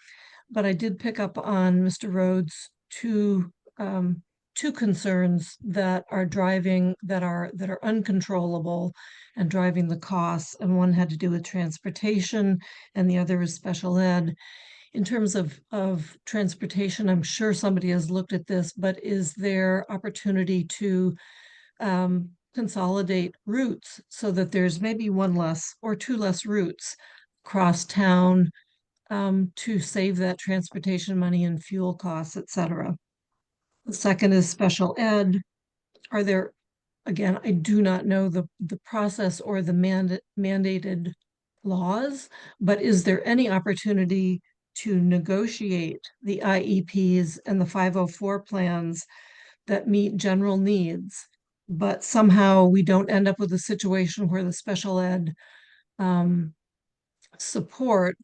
but I did pick up on Mr. Rhodes' two concerns that are uncontrollable and driving the costs, and one had to do with transportation and the other is special ed. In terms of transportation, I'm sure somebody has looked at this, but is there opportunity to consolidate routes so that there's maybe one less or two less routes across town to save that transportation money and fuel costs, et cetera? The second is special ed. Are there, again, I do not know the process or the mandated laws, but is there any opportunity to negotiate the IEPs and the 504 plans that meet general needs, but somehow we don't end up with a situation where the special ed support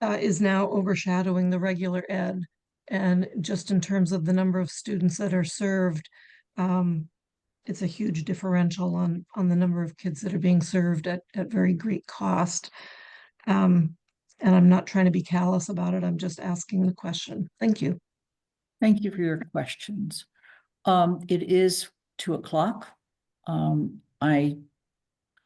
is now overshadowing the regular ed? And just in terms of the number of students that are served, it's a huge differential on the number of kids that are being served at very great cost. And I'm not trying to be callous about it. I'm just asking the question. Thank you. Thank you for your questions. It is 2:00.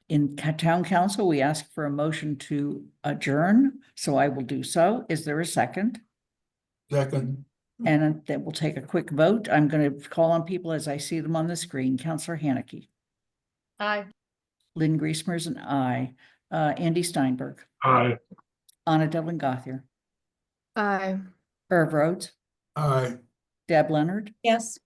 In town council, we ask for a motion to adjourn, so I will do so. Is there a second? Second. And then we'll take a quick vote. I'm going to call on people as I see them on the screen. Councillor Haneke. Aye. Lynn Griesmer is an aye. Andy Steinberg. Aye. Anna Devlin Gothier. Aye. Irv Rhodes. Aye. Deb Leonard. Yes.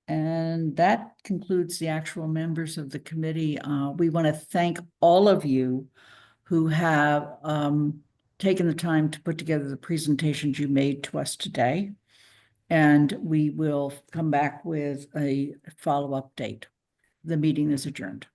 And that concludes the actual members of the committee. We want to thank all of you who have taken the time to put together the presentations you made to us today. And we will come back with a follow-up date. The meeting is adjourned.